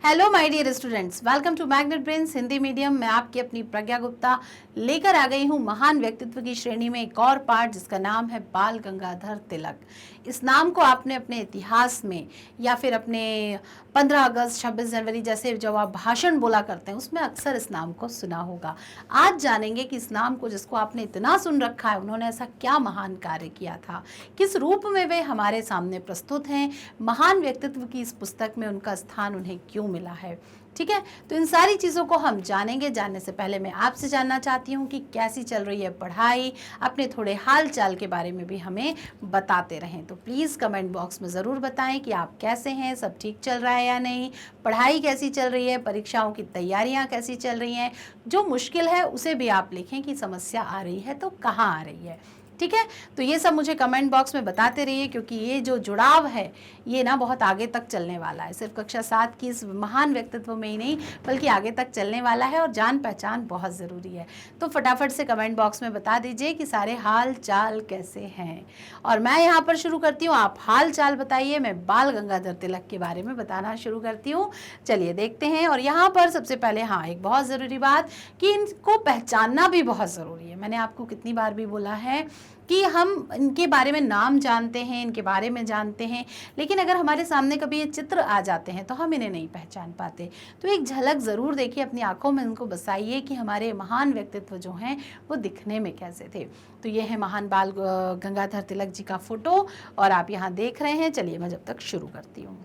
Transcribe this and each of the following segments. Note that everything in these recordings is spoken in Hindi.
Hello my dear students, welcome to Magnet Brains Hindi medium. मैं आपकी अपनी प्रज्ञा गुप्ता लेकर आ गई हूँ महान व्यक्तित्व की श्रेणी में एक और पार्ट जिसका नाम है बाल गंगाधर तिलक। इस नाम को आपने अपने इतिहास में या फिर अपने 15 अगस्त 26 जनवरी जैसे जब आप भाषण बोला करते हैं उसमें अक्सर इस नाम को सुना होगा। आज जानेंगे कि इस नाम को जिसको आपने इतना सुन रखा है उन्होंने ऐसा क्या महान कार्य किया था, किस रूप में वे हमारे सामने प्रस्तुत हैं, महान व्यक्तित्व की इस पुस्तक में उनका स्थान उन्हें क्यों मिला है। ठीक है, तो इन सारी चीज़ों को हम जानेंगे। जानने से पहले मैं आपसे जानना चाहती हूँ कि कैसी चल रही है पढ़ाई, अपने थोड़े हाल चाल के बारे में भी हमें बताते रहें। तो प्लीज़ कमेंट बॉक्स में ज़रूर बताएं कि आप कैसे हैं, सब ठीक चल रहा है या नहीं, पढ़ाई कैसी चल रही है, परीक्षाओं की तैयारियाँ कैसी चल रही हैं। जो मुश्किल है उसे भी आप लिखें कि समस्या आ रही है तो कहाँ आ रही है। ठीक है, तो ये सब मुझे कमेंट बॉक्स में बताते रहिए क्योंकि ये जो जुड़ाव है ये ना बहुत आगे तक चलने वाला है। सिर्फ कक्षा 7 की इस महान व्यक्तित्व में ही नहीं बल्कि आगे तक चलने वाला है और जान पहचान बहुत ज़रूरी है। तो फटाफट से कमेंट बॉक्स में बता दीजिए कि सारे हाल चाल कैसे हैं। और मैं यहाँ पर शुरू करती हूँ, आप हाल चाल बताइए, मैं बाल गंगाधर तिलक के बारे में बताना शुरू करती हूँ। चलिए देखते हैं। और यहाँ पर सबसे पहले हाँ एक बहुत ज़रूरी बात कि इनको पहचानना भी बहुत ज़रूरी है। मैंने आपको कितनी बार भी बोला है कि हम इनके बारे में नाम जानते हैं, इनके बारे में जानते हैं, लेकिन अगर हमारे सामने कभी ये चित्र आ जाते हैं तो हम इन्हें नहीं पहचान पाते। तो एक झलक ज़रूर देखिए, अपनी आंखों में इनको बसाइए कि हमारे महान व्यक्तित्व जो हैं वो दिखने में कैसे थे। तो ये है महान बाल गंगाधर तिलक जी का फोटो और आप यहाँ देख रहे हैं। चलिए मैं जब तक शुरू करती हूँ।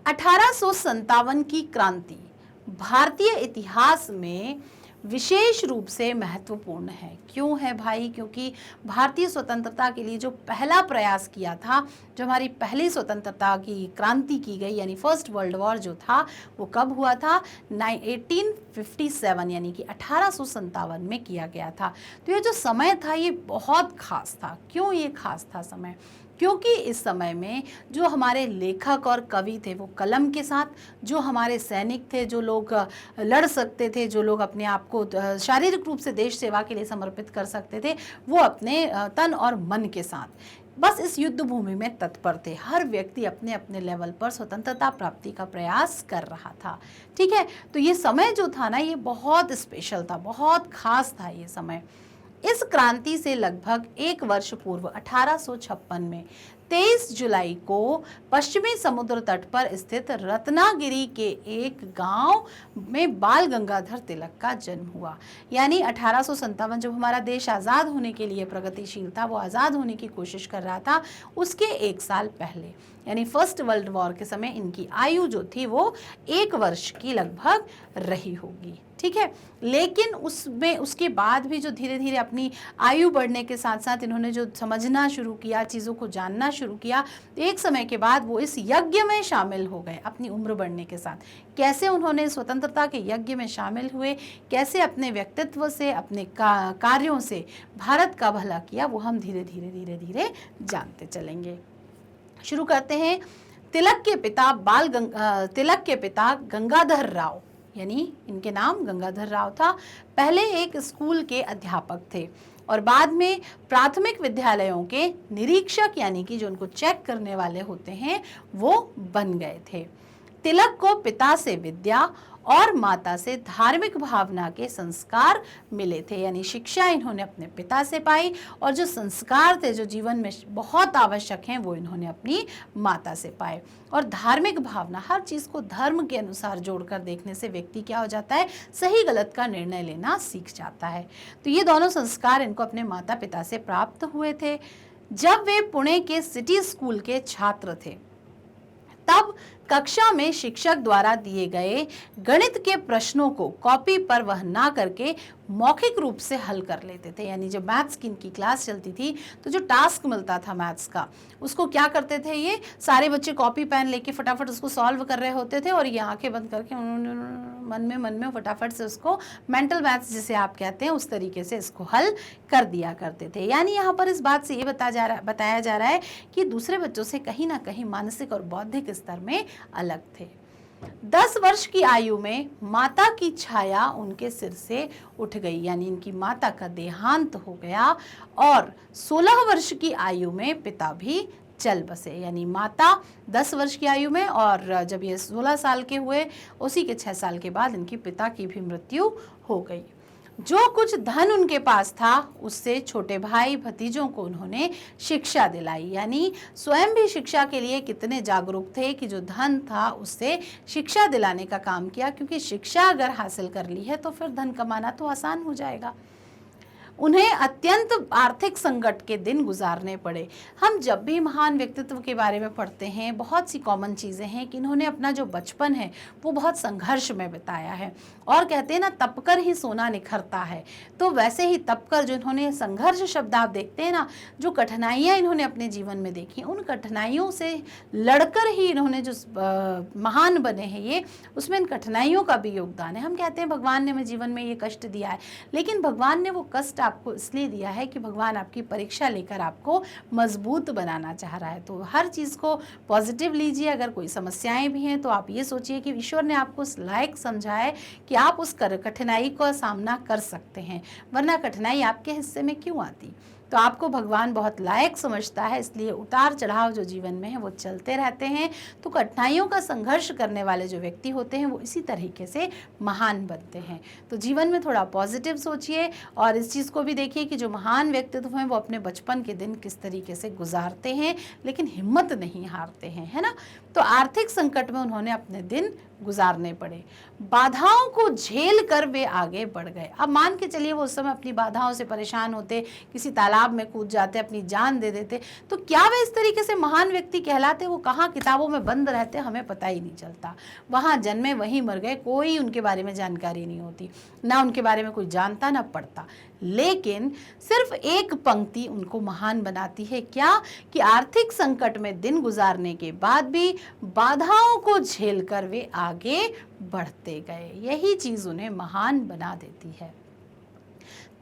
1857 की क्रांति भारतीय इतिहास में विशेष रूप से महत्वपूर्ण है। क्यों है भाई? क्योंकि भारतीय स्वतंत्रता के लिए जो पहला प्रयास किया था, जो हमारी पहली स्वतंत्रता की क्रांति की गई यानी फर्स्ट वर्ल्ड वॉर जो था वो कब हुआ था? 1857 यानी कि 1857 में किया गया था। तो ये जो समय था ये बहुत खास था। क्यों ये खास था समय? क्योंकि इस समय में जो हमारे लेखक और कवि थे वो कलम के साथ, जो हमारे सैनिक थे, जो लोग लड़ सकते थे, जो लोग अपने आप को शारीरिक रूप से देश सेवा के लिए समर्पित कर सकते थे, वो अपने तन और मन के साथ बस इस युद्ध भूमि में तत्पर थे। हर व्यक्ति अपने अपने लेवल पर स्वतंत्रता प्राप्ति का प्रयास कर रहा था। ठीक है, तो ये समय जो था ना ये बहुत स्पेशल था, बहुत खास था ये समय। इस क्रांति से लगभग एक वर्ष पूर्व 1856 में 23 जुलाई को पश्चिमी समुद्र तट पर स्थित रत्नागिरी के एक गांव में बाल गंगाधर तिलक का जन्म हुआ। यानी 1857 जब हमारा देश आज़ाद होने के लिए प्रगतिशील था, वो आज़ाद होने की कोशिश कर रहा था, उसके एक साल पहले यानी फर्स्ट वर्ल्ड वॉर के समय इनकी आयु जो थी वो 1 वर्ष की लगभग रही होगी। ठीक है, लेकिन उसमें उसके बाद भी जो धीरे धीरे अपनी आयु बढ़ने के साथ साथ इन्होंने जो समझना शुरू किया, चीज़ों को जानना शुरू किया, एक समय के बाद वो इस यज्ञ में शामिल हो गए अपनी उम्र बढ़ने के साथ। कैसे उन्होंने स्वतंत्रता के यज्ञ में शामिल हुए, कैसे अपने व्यक्तित्व से, अपने कार्यों से भारत का भला किया, वो हम धीरे धीरे धीरे धीरे जानते चलेंगे। शुरू करते हैं। तिलक के पिता गंगाधर राव, यानी इनके नाम गंगाधर राव था, पहले एक स्कूल के अध्यापक थे और बाद में प्राथमिक विद्यालयों के निरीक्षक यानी कि जो उनको चेक करने वाले होते हैं वो बन गए थे। तिलक को पिता से विद्या और माता से धार्मिक भावना के संस्कार मिले थे, यानी शिक्षा इन्होंने अपने पिता से पाई और जो संस्कार थे जो जीवन में बहुत आवश्यक हैं वो इन्होंने अपनी माता से पाए। और धार्मिक भावना, हर चीज़ को धर्म के अनुसार जोड़कर देखने से व्यक्ति क्या हो जाता है, सही गलत का निर्णय लेना सीख जाता है। तो ये दोनों संस्कार इनको अपने माता पिता से प्राप्त हुए थे। जब वे पुणे के सिटी स्कूल के छात्र थे तब कक्षा में शिक्षक द्वारा दिए गए गणित के प्रश्नों को कॉपी पर वह ना करके मौखिक रूप से हल कर लेते थे। यानी जब मैथ्स की इनकी क्लास चलती थी तो जो टास्क मिलता था मैथ्स का, उसको क्या करते थे, ये सारे बच्चे कॉपी पेन लेके फटाफट उसको सॉल्व कर रहे होते थे और ये आंखें बंद करके मन में फटाफट से उसको मेंटल मैथ्स जिसे आप कहते हैं उस तरीके से इसको हल कर दिया करते थे। यानी यहाँ पर इस बात से ये बताया जा रहा है कि दूसरे बच्चों से कहीं ना कहीं मानसिक और बौद्धिक स्तर में अलग थे। 10 वर्ष की आयु में माता की छाया उनके सिर से उठ गई, यानी इनकी माता का देहांत हो गया और 16 वर्ष की आयु में पिता भी चल बसे। यानी माता 10 वर्ष की आयु में, और जब ये 16 साल के हुए उसी के 6 साल के बाद इनकी पिता की भी मृत्यु हो गई। जो कुछ धन उनके पास था उससे छोटे भाई भतीजों को उन्होंने शिक्षा दिलाई। यानी स्वयं भी शिक्षा के लिए कितने जागरूक थे कि जो धन था उससे शिक्षा दिलाने का काम किया, क्योंकि शिक्षा अगर हासिल कर ली है तो फिर धन कमाना तो आसान हो जाएगा। उन्हें अत्यंत आर्थिक संकट के दिन गुजारने पड़े। हम जब भी महान व्यक्तित्व के बारे में पढ़ते हैं, बहुत सी कॉमन चीज़ें हैं कि इन्होंने अपना जो बचपन है वो बहुत संघर्ष में बिताया है, और कहते हैं ना, तपकर ही सोना निखरता है। तो वैसे ही तपकर जो इन्होंने संघर्ष शब्द आप देखते हैं ना, जो कठिनाइयाँ इन्होंने अपने जीवन में देखी, उन कठिनाइयों से लड़कर ही इन्होंने जो महान बने हैं ये, उसमें इन कठिनाइयों का भी योगदान है। हम कहते हैं भगवान ने हमें जीवन में ये कष्ट दिया है, लेकिन भगवान ने वो कष्ट आपको इसलिए दिया है कि भगवान आपकी परीक्षा लेकर आपको मजबूत बनाना चाह रहा है। तो हर चीज़ को पॉजिटिव लीजिए। अगर कोई समस्याएं भी हैं तो आप ये सोचिए कि ईश्वर ने आपको उस लायक समझा है कि आप उस कठिनाई का सामना कर सकते हैं, वरना कठिनाई आपके हिस्से में क्यों आती। तो आपको भगवान बहुत लायक समझता है, इसलिए उतार चढ़ाव जो जीवन में है वो चलते रहते हैं। तो कठिनाइयों का संघर्ष करने वाले जो व्यक्ति होते हैं वो इसी तरीके से महान बनते हैं। तो जीवन में थोड़ा पॉजिटिव सोचिए, और इस चीज़ को भी देखिए कि जो महान व्यक्तित्व हैं वो अपने बचपन के दिन किस तरीके से गुजारते हैं, लेकिन हिम्मत नहीं हारते हैं, है ना। तो आर्थिक संकट में उन्होंने अपने दिन गुजारने पड़े। बाधाओं को झेल कर वे आगे बढ़ गए। अब मान के चलिए वो उस समय अपनी बाधाओं से परेशान होते, किसी तालाब में कूद जाते, अपनी जान दे देते, तो क्या वे इस तरीके से महान व्यक्ति कहलाते? वो कहाँ किताबों में बंद रहते, हमें पता ही नहीं चलता। वहाँ जन्मे वहीं मर गए, कोई उनके बारे में जानकारी नहीं होती, ना उनके बारे में कोई जानता ना पढ़ता। लेकिन सिर्फ एक पंक्ति उनको महान बनाती है, क्या? कि आर्थिक संकट में दिन गुजारने के बाद भी बाधाओं को झेलकर वे आगे बढ़ते गए। यही चीज उन्हें महान बना देती है।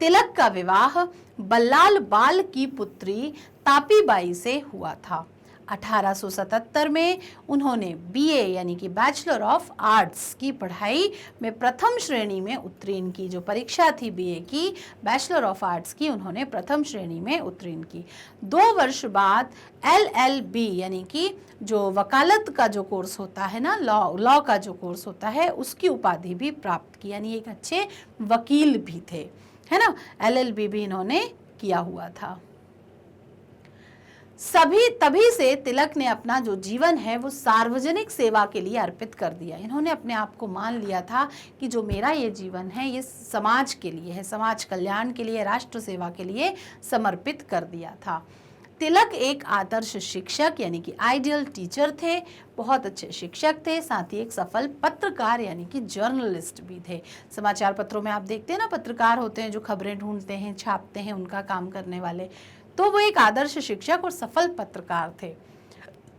तिलक का विवाह बल्लाल बाल की पुत्री तापीबाई से हुआ था। 1877 में उन्होंने बीए यानी कि बैचलर ऑफ आर्ट्स की पढ़ाई में प्रथम श्रेणी में उत्तीर्ण की। जो परीक्षा थी बीए की, बैचलर ऑफ आर्ट्स की, उन्होंने प्रथम श्रेणी में उत्तीर्ण की। 2 वर्ष बाद LLB यानी कि जो वकालत का जो कोर्स होता है ना, लॉ का जो कोर्स होता है, उसकी उपाधि भी प्राप्त की। यानी एक अच्छे वकील भी थे, है ना। LLB भी इन्होंने किया हुआ था। तभी से तिलक ने अपना जो जीवन है वो सार्वजनिक सेवा के लिए अर्पित कर दिया। इन्होंने अपने आप को मान लिया था कि जो मेरा ये जीवन है ये समाज के लिए है, समाज कल्याण के लिए, राष्ट्र सेवा के लिए समर्पित कर दिया था। तिलक एक आदर्श शिक्षक यानी कि आइडियल टीचर थे, बहुत अच्छे शिक्षक थे, साथ ही एक सफल पत्रकार यानी कि जर्नलिस्ट भी थे। समाचार पत्रों में आप देखते हैं ना, पत्रकार होते हैं जो खबरें ढूंढते हैं, छापते हैं, उनका काम करने वाले। तो वो एक आदर्श शिक्षक और सफल पत्रकार थे।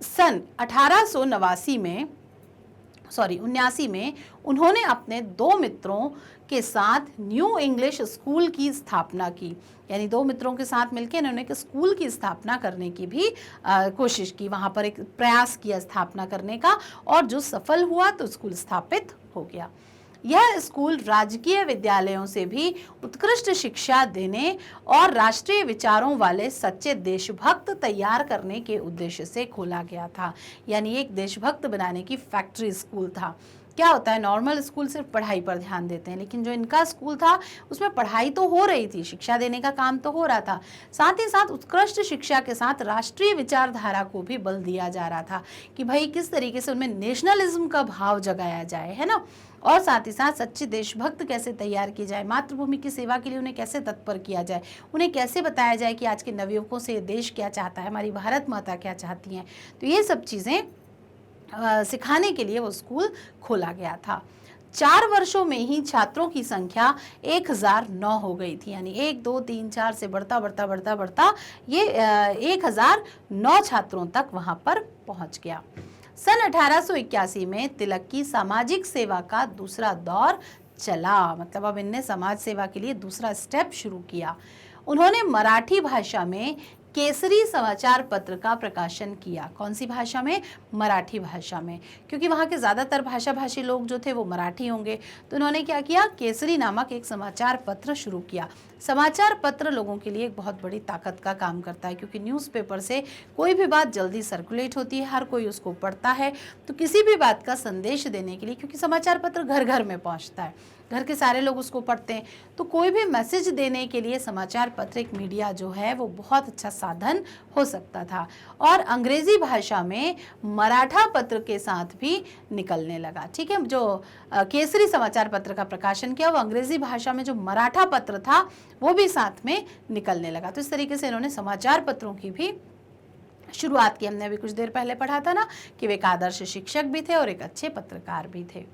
सन 1979 में उन्होंने अपने 2 मित्रों के साथ न्यू इंग्लिश स्कूल की स्थापना की। यानी 2 मित्रों के साथ मिलकर इन्होंने एक स्कूल की स्थापना करने की भी कोशिश की, वहाँ पर एक प्रयास किया स्थापना करने का, और जो सफल हुआ तो स्कूल स्थापित हो गया। यह स्कूल राजकीय विद्यालयों से भी उत्कृष्ट शिक्षा देने और राष्ट्रीय विचारों वाले सच्चे देशभक्त तैयार करने के उद्देश्य से खोला गया था। यानी एक देशभक्त बनाने की फैक्ट्री स्कूल था। क्या होता है, नॉर्मल स्कूल सिर्फ पढ़ाई पर ध्यान देते हैं, लेकिन जो इनका स्कूल था उसमें पढ़ाई तो हो रही थी, शिक्षा देने का काम तो हो रहा था, साथ ही साथ उत्कृष्ट शिक्षा के साथ राष्ट्रीय विचारधारा को भी बल दिया जा रहा था कि भाई किस तरीके से उनमें नेशनलिज्म का भाव जगाया जाए, है ना। और साथ ही साथ सच्चे देशभक्त कैसे तैयार किए जाए, मातृभूमि की सेवा के लिए उन्हें कैसे तत्पर किया जाए, उन्हें कैसे बताया जाए कि आज के नवयुवकों से देश क्या चाहता है, हमारी भारत माता क्या चाहती हैं। तो ये सब चीज़ें सिखाने के लिए वो स्कूल खोला गया था। 4 वर्षों में ही छात्रों की संख्या 1009 हो गई थी। यानी 1, 2, 3, 4 से बढ़ता ये 1009 छात्रों तक वहाँ पर पहुँच गया। सन 1881 में तिलक की सामाजिक सेवा का दूसरा दौर चला, मतलब अब इनने समाज सेवा के लिए दूसरा स्टेप शुरू किया। उन्होंने मराठी भाषा में केसरी समाचार पत्र का प्रकाशन किया। कौन सी भाषा में? मराठी भाषा में, क्योंकि वहाँ के ज़्यादातर भाषाभाषी लोग जो थे वो मराठी होंगे। तो उन्होंने क्या किया, केसरी नामक एक समाचार पत्र शुरू किया। समाचार पत्र लोगों के लिए एक बहुत बड़ी ताकत का काम करता है, क्योंकि न्यूज़पेपर से कोई भी बात जल्दी सर्कुलेट होती है, हर कोई उसको पढ़ता है। तो किसी भी बात का संदेश देने के लिए, क्योंकि समाचार पत्र घर घर में पहुंचता है, घर के सारे लोग उसको पढ़ते हैं, तो कोई भी मैसेज देने के लिए समाचार पत्र, एक मीडिया जो है वो बहुत अच्छा साधन हो सकता था। और अंग्रेजी भाषा में मराठा पत्र के साथ भी निकलने लगा। ठीक है, जो केसरी समाचार पत्र का प्रकाशन किया वो अंग्रेजी भाषा में जो मराठा पत्र था वो भी साथ में निकलने लगा। तो इस तरीके से इन्होंने समाचार पत्रों की भी शुरुआत की। हमने अभी कुछ देर पहले पढ़ा था ना कि वे एक आदर्श शिक्षक भी थे और एक अच्छे पत्रकार भी थे।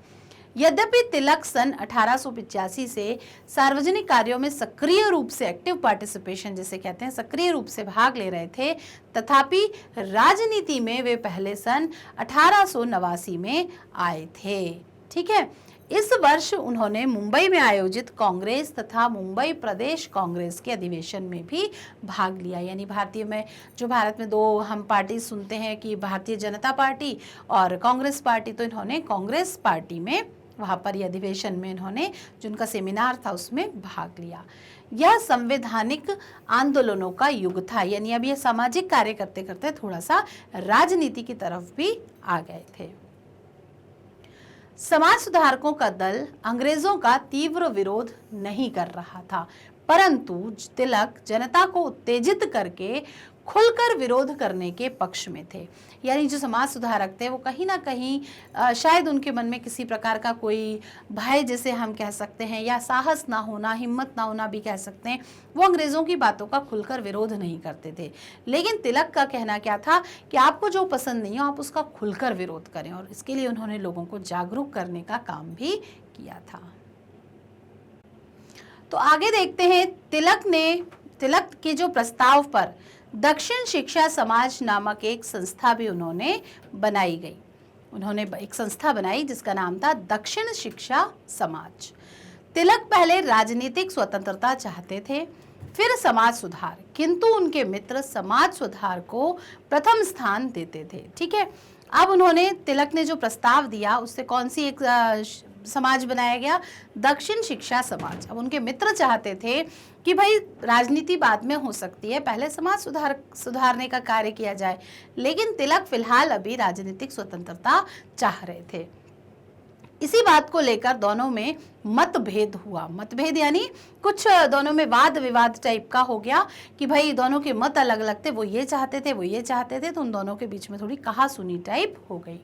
यद्यपि तिलक सन 1885 से सार्वजनिक कार्यों में सक्रिय रूप से, एक्टिव पार्टिसिपेशन जिसे कहते हैं, सक्रिय रूप से भाग ले रहे थे, तथापि राजनीति में वे पहले सन 1889 में आए थे। ठीक है, इस वर्ष उन्होंने मुंबई में आयोजित कांग्रेस तथा मुंबई प्रदेश कांग्रेस के अधिवेशन में भी भाग लिया। यानी भारतीय में, जो भारत में दो हम पार्टी सुनते हैं कि भारतीय जनता पार्टी और कांग्रेस पार्टी, तो इन्होंने कांग्रेस पार्टी में, वहाँ पर ये अधिवेशन में इन्होंने, जो उनका सेमिनार था उसमें भाग लिया। यह संवैधानिक आंदोलनों का युग था, यानी अब ये सामाजिक कार्य करते करते थोड़ा सा राजनीति की तरफ भी आ गए थे। समाज सुधारकों का दल अंग्रेजों का तीव्र विरोध नहीं कर रहा था, परंतु तिलक जनता को उत्तेजित करके खुलकर विरोध करने के पक्ष में थे। यानी जो समाज सुधारक थे वो कहीं ना कहीं शायद उनके मन में किसी प्रकार का कोई भय, जैसे हम कह सकते हैं, या साहस ना होना, हिम्मत ना होना भी कह सकते हैं, वो अंग्रेज़ों की बातों का खुलकर विरोध नहीं करते थे। लेकिन तिलक का कहना क्या था कि आपको जो पसंद नहीं हो आप उसका खुलकर विरोध करें, और इसके लिए उन्होंने लोगों को जागरूक करने का काम भी किया था। तो आगे देखते हैं, तिलक के जो प्रस्ताव पर दक्षिण शिक्षा समाज नामक एक संस्था भी उन्होंने बनाई गई। उन्होंने एक संस्था बनाई जिसका नाम था दक्षिण शिक्षा समाज। तिलक पहले राजनीतिक स्वतंत्रता चाहते थे, फिर समाज सुधार, किंतु उनके मित्र समाज सुधार को प्रथम स्थान देते थे। ठीक है, अब उन्होंने, तिलक ने जो प्रस्ताव दिया उससे कौन सी एक समाज बनाया गया? दक्षिण शिक्षा समाज। अब उनके मित्र चाहते थे कि भाई राजनीति बाद में हो सकती है, पहले समाज सुधारने का कार्य किया जाए, लेकिन तिलक फिलहाल अभी राजनीतिक स्वतंत्रता चाह रहे थे। इसी बात को लेकर दोनों में मतभेद हुआ। मतभेद यानी कुछ दोनों में वाद विवाद टाइप का हो गया कि भाई दोनों के मत अलग अलग थे, वो ये चाहते थे, वो ये चाहते थे, तो उन दोनों के बीच में थोड़ी कहासुनी टाइप हो गई।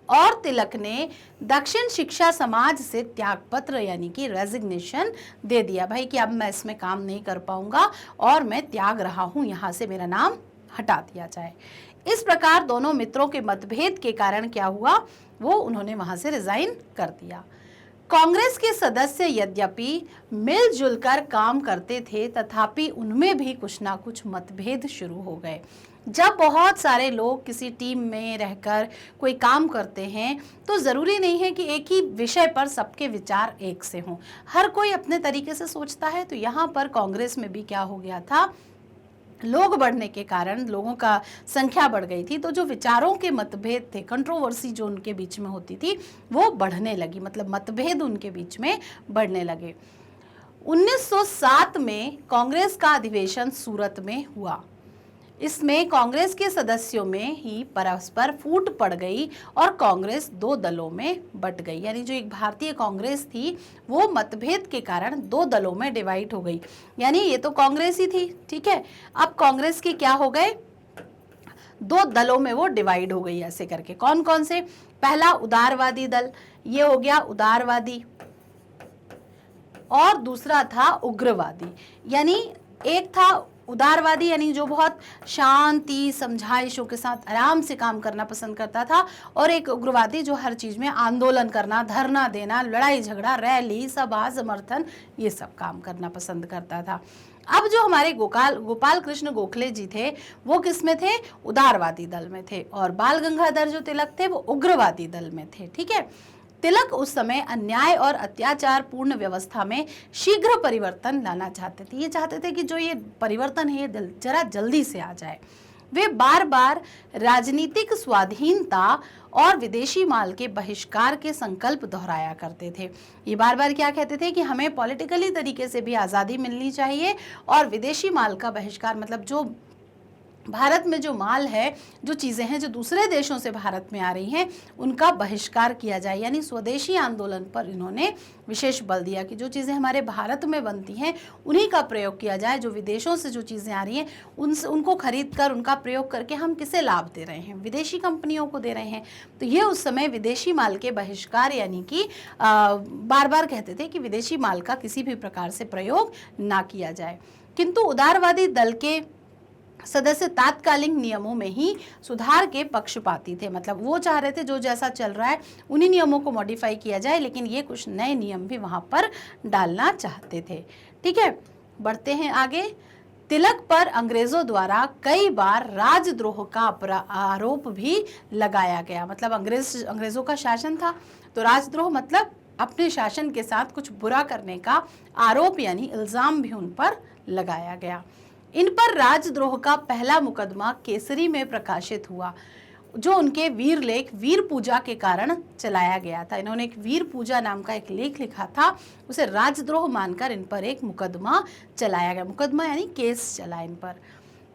और तिलक ने दक्षिण शिक्षा समाज से त्यागपत्र यानी कि रेजिग्नेशन दे दिया, भाई कि अब मैं इसमें काम नहीं कर पाऊंगा और मैं त्याग रहा हूं, यहाँ से मेरा नाम हटा दिया जाए। इस प्रकार दोनों मित्रों के मतभेद के कारण क्या हुआ, वो उन्होंने वहां से रिजाइन कर दिया। कांग्रेस के सदस्य यद्यपि मिलजुल कर काम करते थे, तथापि उनमें भी कुछ ना कुछ मतभेद शुरू हो गए। जब बहुत सारे लोग किसी टीम में रहकर कोई काम करते हैं तो ज़रूरी नहीं है कि एक ही विषय पर सबके विचार एक से हों, हर कोई अपने तरीके से सोचता है। तो यहाँ पर कांग्रेस में भी क्या हो गया था, लोग बढ़ने के कारण, लोगों का संख्या बढ़ गई थी, तो जो विचारों के मतभेद थे, कंट्रोवर्सी जो उनके बीच में होती थी, वो बढ़ने लगी, मतलब मतभेद उनके बीच में बढ़ने लगे। 1907 में कांग्रेस का अधिवेशन सूरत में हुआ। इसमें कांग्रेस के सदस्यों में ही परस्पर फूट पड़ गई और कांग्रेस दो दलों में बट गई। यानी जो एक भारतीय कांग्रेस थी वो मतभेद के कारण दो दलों में डिवाइड हो गई। यानी ये तो कांग्रेस ही थी, ठीक है, अब कांग्रेस के क्या हो गए, दो दलों में वो डिवाइड हो गई ऐसे करके। कौन कौन से? पहला उदारवादी दल, ये हो गया उदारवादी, और दूसरा था उग्रवादी। यानी एक था उदारवादी यानी जो बहुत शांति समझाइशों के साथ आराम से काम करना पसंद करता था, और एक उग्रवादी जो हर चीज में आंदोलन करना, धरना देना, लड़ाई झगड़ा, रैली, सभा, समर्थन, ये सब काम करना पसंद करता था। अब जो हमारे गोपाल कृष्ण गोखले जी थे वो किस में थे? उदारवादी दल में थे, और बाल गंगाधर जो तिलक थे वो उग्रवादी दल में थे। ठीक है, तिलक उस समय अन्याय और अत्याचार पूर्ण व्यवस्था में शीघ्र परिवर्तन लाना चाहते थे। ये चाहते थे कि जो ये परिवर्तन है ये जरा जल्दी से आ जाए। वे बार बार राजनीतिक स्वाधीनता और विदेशी माल के बहिष्कार के संकल्प दोहराया करते थे। ये बार बार क्या कहते थे कि हमें पॉलिटिकली तरीके से भी आज़ादी मिलनी चाहिए और विदेशी माल का बहिष्कार, मतलब जो भारत में जो माल है, जो चीज़ें हैं जो दूसरे देशों से भारत में आ रही हैं, उनका बहिष्कार किया जाए। यानी स्वदेशी आंदोलन पर इन्होंने विशेष बल दिया कि जो चीज़ें हमारे भारत में बनती हैं उन्हीं का प्रयोग किया जाए। जो विदेशों से जो चीज़ें आ रही हैं उनको खरीद कर उनका प्रयोग करके हम किसे लाभ दे रहे हैं? विदेशी कंपनियों को दे रहे हैं। तो ये उस समय विदेशी माल के बहिष्कार यानी कि बार बार कहते थे कि विदेशी माल का किसी भी प्रकार से प्रयोग ना किया जाए। किंतु उदारवादी दल के सदस्य तात्कालिक नियमों में ही सुधार के पक्षपाती थे। मतलब वो चाह रहे थे जो जैसा चल रहा है उन्हीं नियमों को मॉडिफाई किया जाए, लेकिन ये कुछ नए नियम भी वहां पर डालना चाहते थे। ठीक है, बढ़ते हैं आगे। तिलक पर अंग्रेजों द्वारा कई बार राजद्रोह का आरोप भी लगाया गया। मतलब अंग्रेजों का शासन था, तो राजद्रोह मतलब अपने शासन के साथ कुछ बुरा करने का आरोप यानी इल्जाम भी उन पर लगाया गया। इन पर राजद्रोह का पहला मुकदमा केसरी में प्रकाशित हुआ, जो उनके वीर लेख वीर पूजा के कारण चलाया गया था। इन्होंने एक वीर पूजा नाम का एक लेख लिखा था, उसे राजद्रोह मानकर इन पर एक मुकदमा चलाया गया। मुकदमा यानी केस चला इन पर।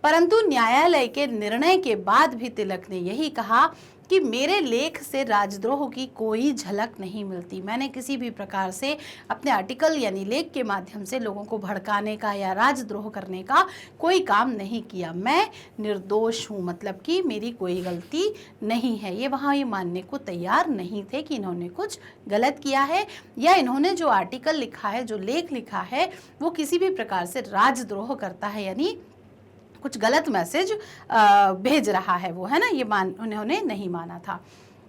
परंतु न्यायालय के निर्णय के बाद भी तिलक ने यही कहा कि मेरे लेख से राजद्रोह की कोई झलक नहीं मिलती। मैंने किसी भी प्रकार से अपने आर्टिकल यानी लेख के माध्यम से लोगों को भड़काने का या राजद्रोह करने का कोई काम नहीं किया। मैं निर्दोष हूँ, मतलब कि मेरी कोई गलती नहीं है। ये वहाँ ये मानने को तैयार नहीं थे कि इन्होंने कुछ गलत किया है या इन्होंने जो आर्टिकल लिखा है, जो लेख लिखा है, वो किसी भी प्रकार से राजद्रोह करता है, यानी कुछ गलत मैसेज भेज रहा है वो, है ना। ये उन्होंने नहीं माना था।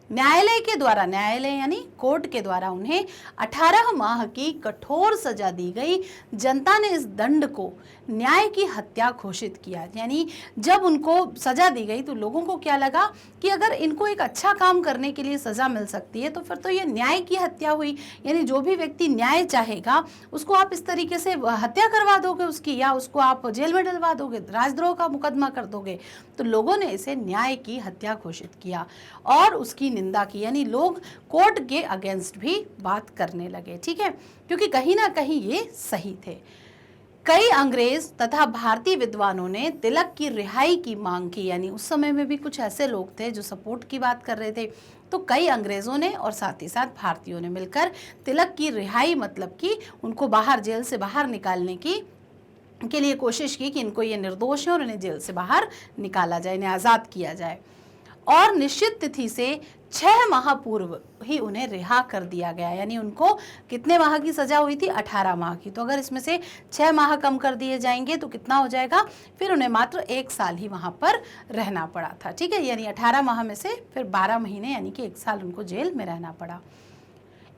न्यायालय के द्वारा, न्यायालय यानी कोर्ट के द्वारा उन्हें 18 माह की कठोर सजा दी गई। जनता ने इस दंड को न्याय की हत्या घोषित किया। यानी जब उनको सजा दी गई तो लोगों को क्या लगा कि अगर इनको एक अच्छा काम करने के लिए सजा मिल सकती है तो फिर तो ये न्याय की हत्या हुई। यानी जो भी व्यक्ति न्याय चाहेगा उसको आप इस तरीके से हत्या करवा दोगे उसकी, या उसको आप जेल में डलवा दोगे, राजद्रोह का मुकदमा कर दोगे। तो लोगों ने इसे न्याय की हत्या घोषित किया और उसकी निंदा की। यानी लोग कोर्ट के अगेंस्ट भी बात करने लगे, ठीक है, क्योंकि कहीं ना कहीं ये सही थे। कई अंग्रेज तथा भारतीय विद्वानों ने तिलक की रिहाई की मांग की। यानी उस समय में भी कुछ ऐसे लोग थे जो सपोर्ट की बात कर रहे थे। तो कई अंग्रेजों ने और साथ ही साथ भारतीयों ने मिलकर तिलक की रिहाई, मतलब कि उनको बाहर, जेल से बाहर निकालने के लिए कोशिश की कि इनको ये निर्दोष है और इन्हें जेल से बाहर निकाला जाए, इन्हें आज़ाद किया जाए। और निश्चित तिथि से 6 माह पूर्व ही उन्हें रिहा कर दिया गया। यानी उनको कितने माह की सजा हुई थी? 18 माह की। तो अगर इसमें से 6 माह कम कर दिए जाएंगे तो कितना हो जाएगा? फिर उन्हें मात्र 1 साल ही वहां पर रहना पड़ा था, ठीक है। यानी 18 माह में से फिर 12 महीने यानी कि 1 साल उनको जेल में रहना पड़ा।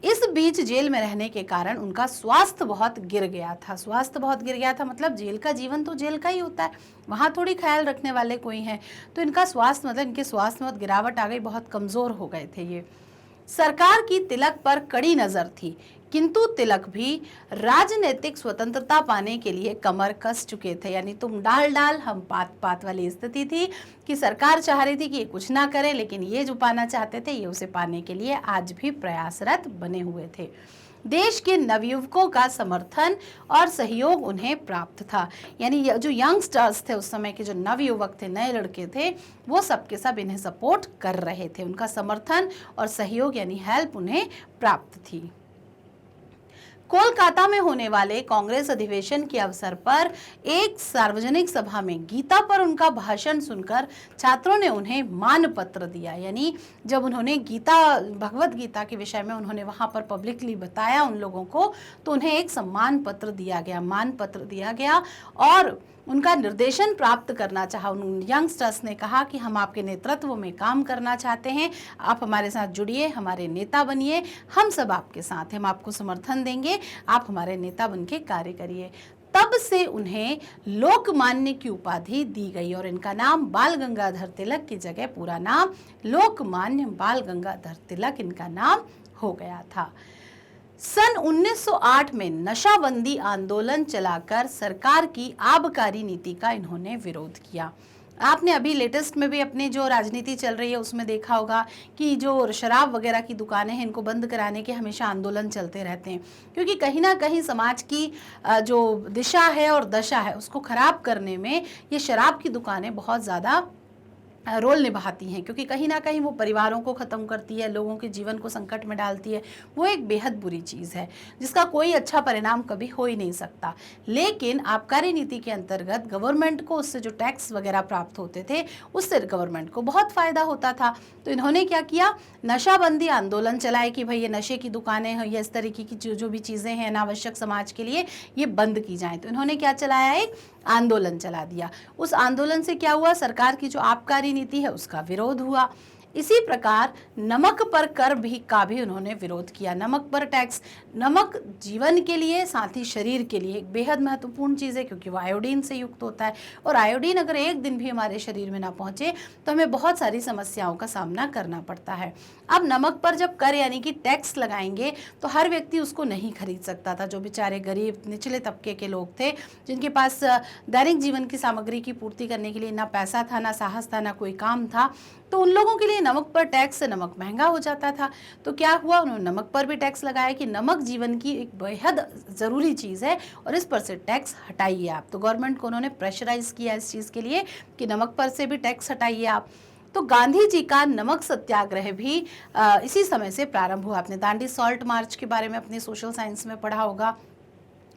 इस बीच जेल में रहने के कारण उनका स्वास्थ्य बहुत गिर गया था। स्वास्थ्य बहुत गिर गया था मतलब जेल का जीवन तो जेल का ही होता है, वहाँ थोड़ी ख्याल रखने वाले कोई हैं। तो इनका स्वास्थ्य, मतलब इनके स्वास्थ्य में बहुत गिरावट आ गई, बहुत कमज़ोर हो गए थे ये। सरकार की तिलक पर कड़ी नज़र थी, किंतु तिलक भी राजनीतिक स्वतंत्रता पाने के लिए कमर कस चुके थे। यानी तुम डाल डाल हम पात पात वाली स्थिति थी कि सरकार चाह रही थी कि ये कुछ ना करे, लेकिन ये जो पाना चाहते थे ये उसे पाने के लिए आज भी प्रयासरत बने हुए थे। देश के नवयुवकों का समर्थन और सहयोग उन्हें प्राप्त था। यानी जो यंगस्टर्स थे उस समय के, जो नवयुवक थे, नए लड़के थे, वो सबके सब इन्हें सपोर्ट कर रहे थे। उनका समर्थन और सहयोग यानी हेल्प उन्हें प्राप्त थी। कोलकाता में होने वाले कांग्रेस अधिवेशन के अवसर पर एक सार्वजनिक सभा में गीता पर उनका भाषण सुनकर छात्रों ने उन्हें मान पत्र दिया। यानी जब उन्होंने भगवत गीता के विषय में उन्होंने वहां पर पब्लिकली बताया उन लोगों को, तो उन्हें एक सम्मान पत्र दिया गया, मान पत्र दिया गया और उनका निर्देशन प्राप्त करना चाहा। उन यंगस्टर्स ने कहा कि हम आपके नेतृत्व में काम करना चाहते हैं, आप हमारे साथ जुड़िए, हमारे नेता बनिए, हम सब आपके साथ हैं, हम आपको समर्थन देंगे, आप हमारे नेता बन के कार्य करिए। तब से उन्हें लोकमान्य की उपाधि दी गई और इनका नाम बाल गंगाधर तिलक की जगह पूरा नाम लोकमान्य बाल गंगाधर तिलक इनका नाम हो गया था। सन 1908 में नशाबंदी आंदोलन चलाकर सरकार की आबकारी नीति का इन्होंने विरोध किया। आपने अभी लेटेस्ट में भी अपनी जो राजनीति चल रही है उसमें देखा होगा कि जो शराब वगैरह की दुकानें हैं इनको बंद कराने के हमेशा आंदोलन चलते रहते हैं, क्योंकि कहीं ना कहीं समाज की जो दिशा है और दशा है उसको खराब करने में ये शराब की दुकानें बहुत ज़्यादा रोल निभाती हैं, क्योंकि कहीं ना कहीं वो परिवारों को ख़त्म करती है, लोगों के जीवन को संकट में डालती है। वो एक बेहद बुरी चीज़ है जिसका कोई अच्छा परिणाम कभी हो ही नहीं सकता। लेकिन आबकारी नीति के अंतर्गत गवर्नमेंट को उससे जो टैक्स वगैरह प्राप्त होते थे उससे गवर्नमेंट को बहुत फ़ायदा होता था। तो इन्होंने क्या किया, नशाबंदी आंदोलन चलाए कि भाई ये नशे की दुकानें हैं या इस तरीके की जो भी चीज़ें हैं अनावश्यक समाज के लिए ये बंद की जाएँ। तो इन्होंने क्या चलाया, एक आंदोलन चला दिया। उस आंदोलन से क्या हुआ, सरकार की जो आबकारी नीति है उसका विरोध हुआ। इसी प्रकार नमक पर कर भी का भी उन्होंने विरोध किया। नमक पर टैक्स, नमक जीवन के लिए साथ ही शरीर के लिए एक बेहद महत्वपूर्ण चीज़ है, क्योंकि वो आयोडीन से युक्त होता है और आयोडीन अगर एक दिन भी हमारे शरीर में ना पहुंचे तो हमें बहुत सारी समस्याओं का सामना करना पड़ता है। अब नमक पर जब कर यानी कि टैक्स लगाएंगे तो हर व्यक्ति उसको नहीं खरीद सकता था। जो बेचारे गरीब निचले तबके के लोग थे जिनके पास दैनिक जीवन की सामग्री की पूर्ति करने के लिए ना पैसा था, ना साहस था, ना कोई काम था, तो उन लोगों के लिए नमक पर टैक्स से नमक महंगा हो जाता था। तो क्या हुआ, उन्होंने नमक पर भी टैक्स लगाया कि नमक जीवन की एक बेहद ज़रूरी चीज़ है और इस पर से टैक्स हटाइए आप। तो गवर्नमेंट को उन्होंने प्रेशराइज किया इस चीज़ के लिए कि नमक पर से भी टैक्स हटाइए आप। तो गांधी जी का नमक सत्याग्रह भी इसी समय से प्रारंभ हुआ। आपने दांडी सॉल्ट मार्च के बारे में अपने सोशल साइंस में पढ़ा होगा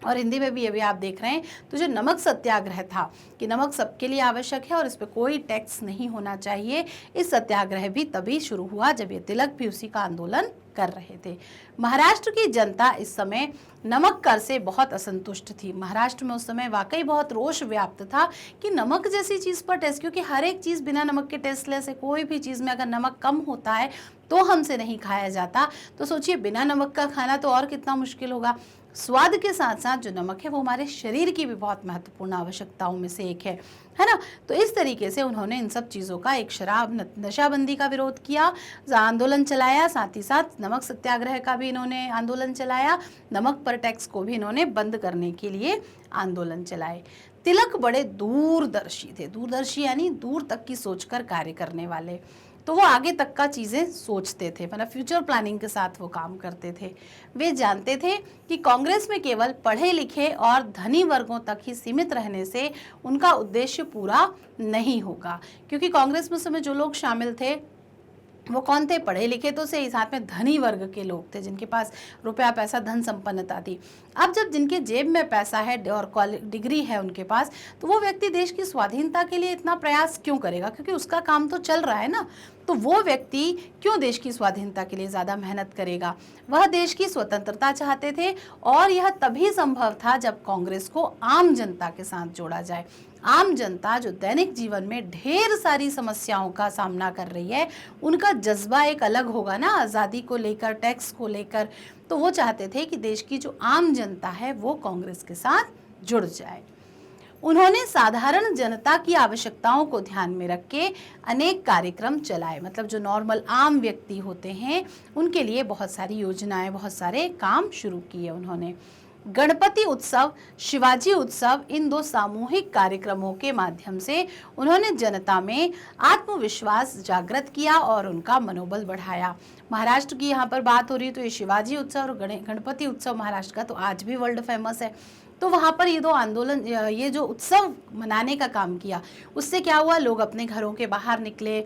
और हिंदी में भी अभी आप देख रहे हैं। तो जो नमक सत्याग्रह था कि नमक सबके लिए आवश्यक है और इस पर कोई टैक्स नहीं होना चाहिए, इस सत्याग्रह भी तभी शुरू हुआ जब ये तिलक भी उसी का आंदोलन कर रहे थे। महाराष्ट्र की जनता इस समय नमक कर से बहुत असंतुष्ट थी। महाराष्ट्र में उस समय वाकई बहुत रोष व्याप्त था कि नमक जैसी चीज़ पर टेस्ट, क्योंकि हर एक चीज़ बिना नमक के टेस्टलेस है। कोई भी चीज़ में अगर नमक कम होता है तो हमसे नहीं खाया जाता, तो सोचिए बिना नमक का खाना तो और कितना मुश्किल होगा। स्वाद के साथ साथ जो नमक है वो हमारे शरीर की भी बहुत महत्वपूर्ण आवश्यकताओं में से एक है ना। तो इस तरीके से उन्होंने इन सब चीज़ों का, एक शराब नशाबंदी का विरोध किया, आंदोलन चलाया, साथ ही साथ नमक सत्याग्रह का भी इन्होंने आंदोलन चलाया, नमक पर टैक्स को भी इन्होंने बंद करने के लिए आंदोलन चलाए। तिलक बड़े दूरदर्शी थे। दूरदर्शी यानी दूर तक की सोचकर कार्य करने वाले। तो वो आगे तक का चीज़ें सोचते थे, मतलब फ्यूचर प्लानिंग के साथ वो काम करते थे। वे जानते थे कि कांग्रेस में केवल पढ़े लिखे और धनी वर्गों तक ही सीमित रहने से उनका उद्देश्य पूरा नहीं होगा, क्योंकि कांग्रेस में उस समय जो लोग शामिल थे वो कौन थे, पढ़े लिखे तो से ही, साथ में धनी वर्ग के लोग थे जिनके पास रुपया पैसा धन संपन्नता थी। अब जब जिनके जेब में पैसा है और डिग्री है उनके पास, तो वो व्यक्ति देश की स्वाधीनता के लिए इतना प्रयास क्यों करेगा, क्योंकि उसका काम तो चल रहा है ना। तो वो व्यक्ति क्यों देश की स्वाधीनता के लिए ज़्यादा मेहनत करेगा। वह देश की स्वतंत्रता चाहते थे और यह तभी संभव था जब कांग्रेस को आम जनता के साथ जोड़ा जाए। आम जनता जो दैनिक जीवन में ढेर सारी समस्याओं का सामना कर रही है, उनका जज्बा एक अलग होगा ना, आज़ादी को लेकर, टैक्स को लेकर। तो वो चाहते थे कि देश की जो आम जनता है वो कांग्रेस के साथ जुड़ जाए। उन्होंने साधारण जनता की आवश्यकताओं को ध्यान में रख के अनेक कार्यक्रम चलाए, मतलब जो नॉर्मल आम व्यक्ति होते हैं उनके लिए बहुत सारी योजनाएं, बहुत सारे काम शुरू किए उन्होंने। गणपति उत्सव, शिवाजी उत्सव, इन दो सामूहिक कार्यक्रमों के माध्यम से उन्होंने जनता में आत्मविश्वास जागृत किया और उनका मनोबल बढ़ाया। महाराष्ट्र की यहाँ पर बात हो रही है तो ये शिवाजी उत्सव और गणपति उत्सव महाराष्ट्र का तो आज भी वर्ल्ड फेमस है। तो वहाँ पर ये दो आंदोलन, ये जो उत्सव मनाने का काम किया, उससे क्या हुआ, लोग अपने घरों के बाहर निकले,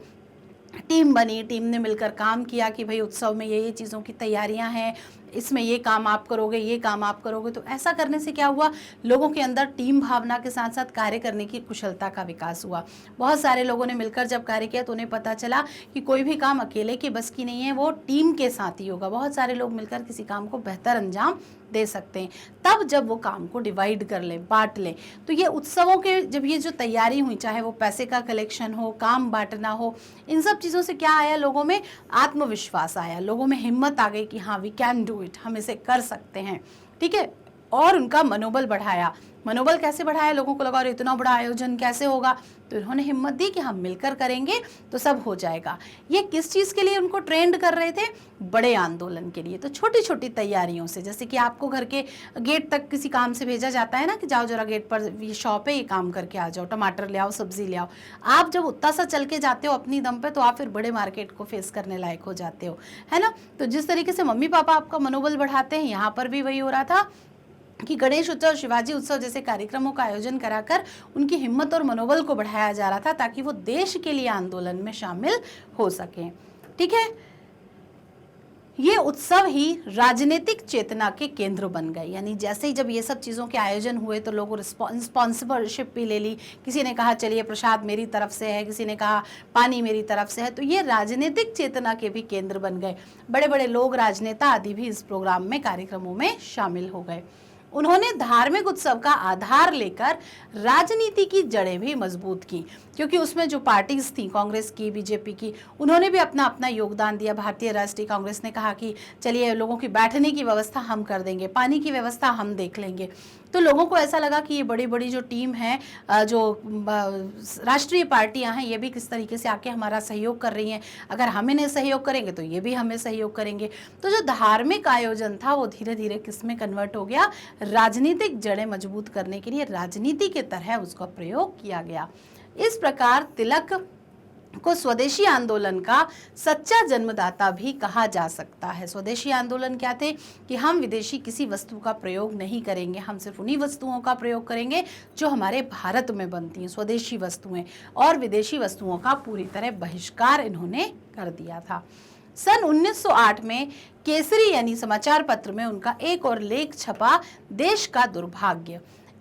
टीम बनी, टीम ने मिलकर काम किया कि भाई उत्सव में ये चीज़ों की तैयारियां हैं, इसमें ये काम आप करोगे, ये काम आप करोगे। तो ऐसा करने से क्या हुआ, लोगों के अंदर टीम भावना के साथ साथ कार्य करने की कुशलता का विकास हुआ। बहुत सारे लोगों ने मिलकर जब कार्य किया तो उन्हें पता चला कि कोई भी काम अकेले के बस की नहीं है, वो टीम के साथ ही होगा। बहुत सारे लोग मिलकर किसी काम को बेहतर अंजाम दे सकते हैं। तब जब वो काम को डिवाइड कर लें, बांट लें, तो ये उत्सवों के जब ये जो तैयारी हुई, चाहे वो पैसे का कलेक्शन हो, काम बांटना हो, इन सब चीज़ों से क्या आया, लोगों में आत्मविश्वास आया, लोगों में हिम्मत आ गई कि हाँ वी कैन डू इट, हम इसे कर सकते हैं। ठीक है। और उनका मनोबल बढ़ाया। मनोबल कैसे बढ़ाया? लोगों को लगा अरे इतना बड़ा आयोजन कैसे होगा, तो इन्होंने हिम्मत दी कि हम मिलकर करेंगे तो सब हो जाएगा। ये किस चीज़ के लिए उनको ट्रेंड कर रहे थे? बड़े आंदोलन के लिए। तो छोटी छोटी तैयारियों से, जैसे कि आपको घर के गेट तक किसी काम से भेजा जाता है ना कि जाओ जरा गेट पर ये शॉप है, ये काम करके आ जाओ, टमाटर ले आओ, सब्जी ले आओ। आप जब उतना सा चल के जाते हो अपनी दम पे, तो आप फिर बड़े मार्केट को फेस करने लायक हो जाते हो, है ना। तो जिस तरीके से मम्मी पापा आपका मनोबल बढ़ाते हैं, यहाँ पर भी वही हो रहा था कि गणेश उत्सव, शिवाजी उत्सव जैसे कार्यक्रमों का आयोजन कराकर उनकी हिम्मत और मनोबल को बढ़ाया जा रहा था, ताकि वो देश के लिए आंदोलन में शामिल हो सकें। ठीक है, ये उत्सव ही राजनीतिक चेतना के केंद्र बन गए। यानी जैसे ही जब ये सब चीज़ों के आयोजन हुए तो लोगों रिस्पॉन्सिबलशिप भी ले ली। किसी ने कहा चलिए प्रसाद मेरी तरफ से है, किसी ने कहा पानी मेरी तरफ से है। तो ये राजनीतिक चेतना के भी केंद्र बन गए। बड़े बड़े लोग, राजनेता आदि भी इस प्रोग्राम में, कार्यक्रमों में शामिल हो गए। उन्होंने धार्मिक उत्सव का आधार लेकर राजनीति की जड़ें भी मजबूत की, क्योंकि उसमें जो पार्टीज थी, कांग्रेस की, बीजेपी की, उन्होंने भी अपना अपना योगदान दिया। भारतीय राष्ट्रीय कांग्रेस ने कहा कि चलिए लोगों की बैठने की व्यवस्था हम कर देंगे, पानी की व्यवस्था हम देख लेंगे। तो लोगों को ऐसा लगा कि ये बड़ी बड़ी जो टीम है, जो राष्ट्रीय पार्टियां हैं, ये भी किस तरीके से आके हमारा सहयोग कर रही हैं। अगर हम इन्हें सहयोग करेंगे तो ये भी हमें सहयोग करेंगे। तो जो धार्मिक आयोजन था वो धीरे धीरे किस में कन्वर्ट हो गया? राजनीतिक जड़ें मजबूत करने के लिए राजनीति के तरह उसका प्रयोग किया गया। इस प्रकार तिलक को स्वदेशी आंदोलन का सच्चा जन्मदाता भी कहा जा सकता है। स्वदेशी आंदोलन क्या थे? कि हम विदेशी किसी वस्तु का प्रयोग नहीं करेंगे, हम सिर्फ उन्हीं वस्तुओं का प्रयोग करेंगे जो हमारे भारत में बनती हैं, स्वदेशी वस्तुएं, और विदेशी वस्तुओं का पूरी तरह बहिष्कार इन्होंने कर दिया था। सन 1908 में केसरी यानी समाचार पत्र में उनका एक और लेख छपा, देश का दुर्भाग्य।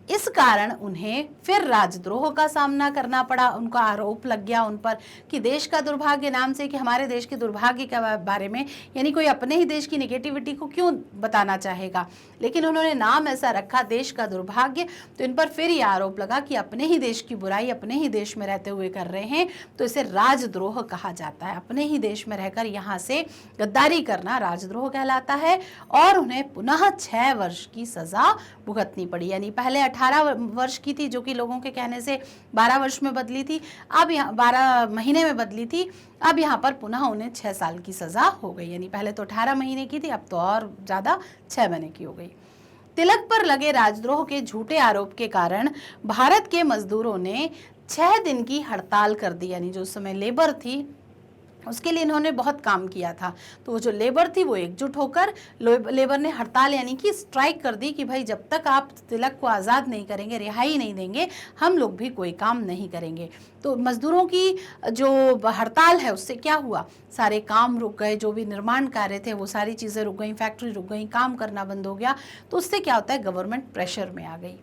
इस कारण उन्हें फिर राजद्रोह का सामना करना पड़ा। उनका आरोप लग गया उन पर कि देश का दुर्भाग्य नाम से, कि हमारे देश के दुर्भाग्य के बारे में, यानी कोई अपने ही देश की नेगेटिविटी को क्यों बताना चाहेगा। लेकिन उन्होंने नाम ऐसा रखा, देश का दुर्भाग्य, तो इन पर फिर ये आरोप लगा कि अपने ही देश की बुराई अपने ही देश में रहते हुए कर रहे हैं, तो इसे राजद्रोह कहा जाता है। अपने ही देश में रहकर यहाँ से गद्दारी करना राजद्रोह कहलाता है। और उन्हें पुनः 6 वर्ष की सजा भुगतनी पड़ी। यानी पहले 18 वर्ष की थी, जो कि लोगों के कहने से 12 वर्ष में बदली थी, अब यहाँ 12 महीने में बदली थी। अब यहाँ पर पुनः उन्हें 6 साल की सजा हो गई। यानी पहले तो 18 महीने की थी, अब तो और ज़्यादा 6 महीने की हो गई। तिलक पर लगे राजद्रोह के झूठे आरोप के कारण भारत के मजदूरों ने 6 दिन की हड़ताल कर दी। यानी जो उस समय लेबर थी, उसके लिए इन्होंने बहुत काम किया था। तो वो जो लेबर थी वो एकजुट होकर लेबर ने हड़ताल यानी कि स्ट्राइक कर दी कि भाई जब तक आप तिलक को आज़ाद नहीं करेंगे, रिहाई नहीं देंगे, हम लोग भी कोई काम नहीं करेंगे। तो मजदूरों की जो हड़ताल है उससे क्या हुआ? सारे काम रुक गए, जो भी निर्माण कार्य थे वो सारी चीज़ें रुक गई, फैक्ट्री रुक गई, काम करना बंद हो गया। तो उससे क्या होता है? गवर्नमेंट प्रेशर में आ गई।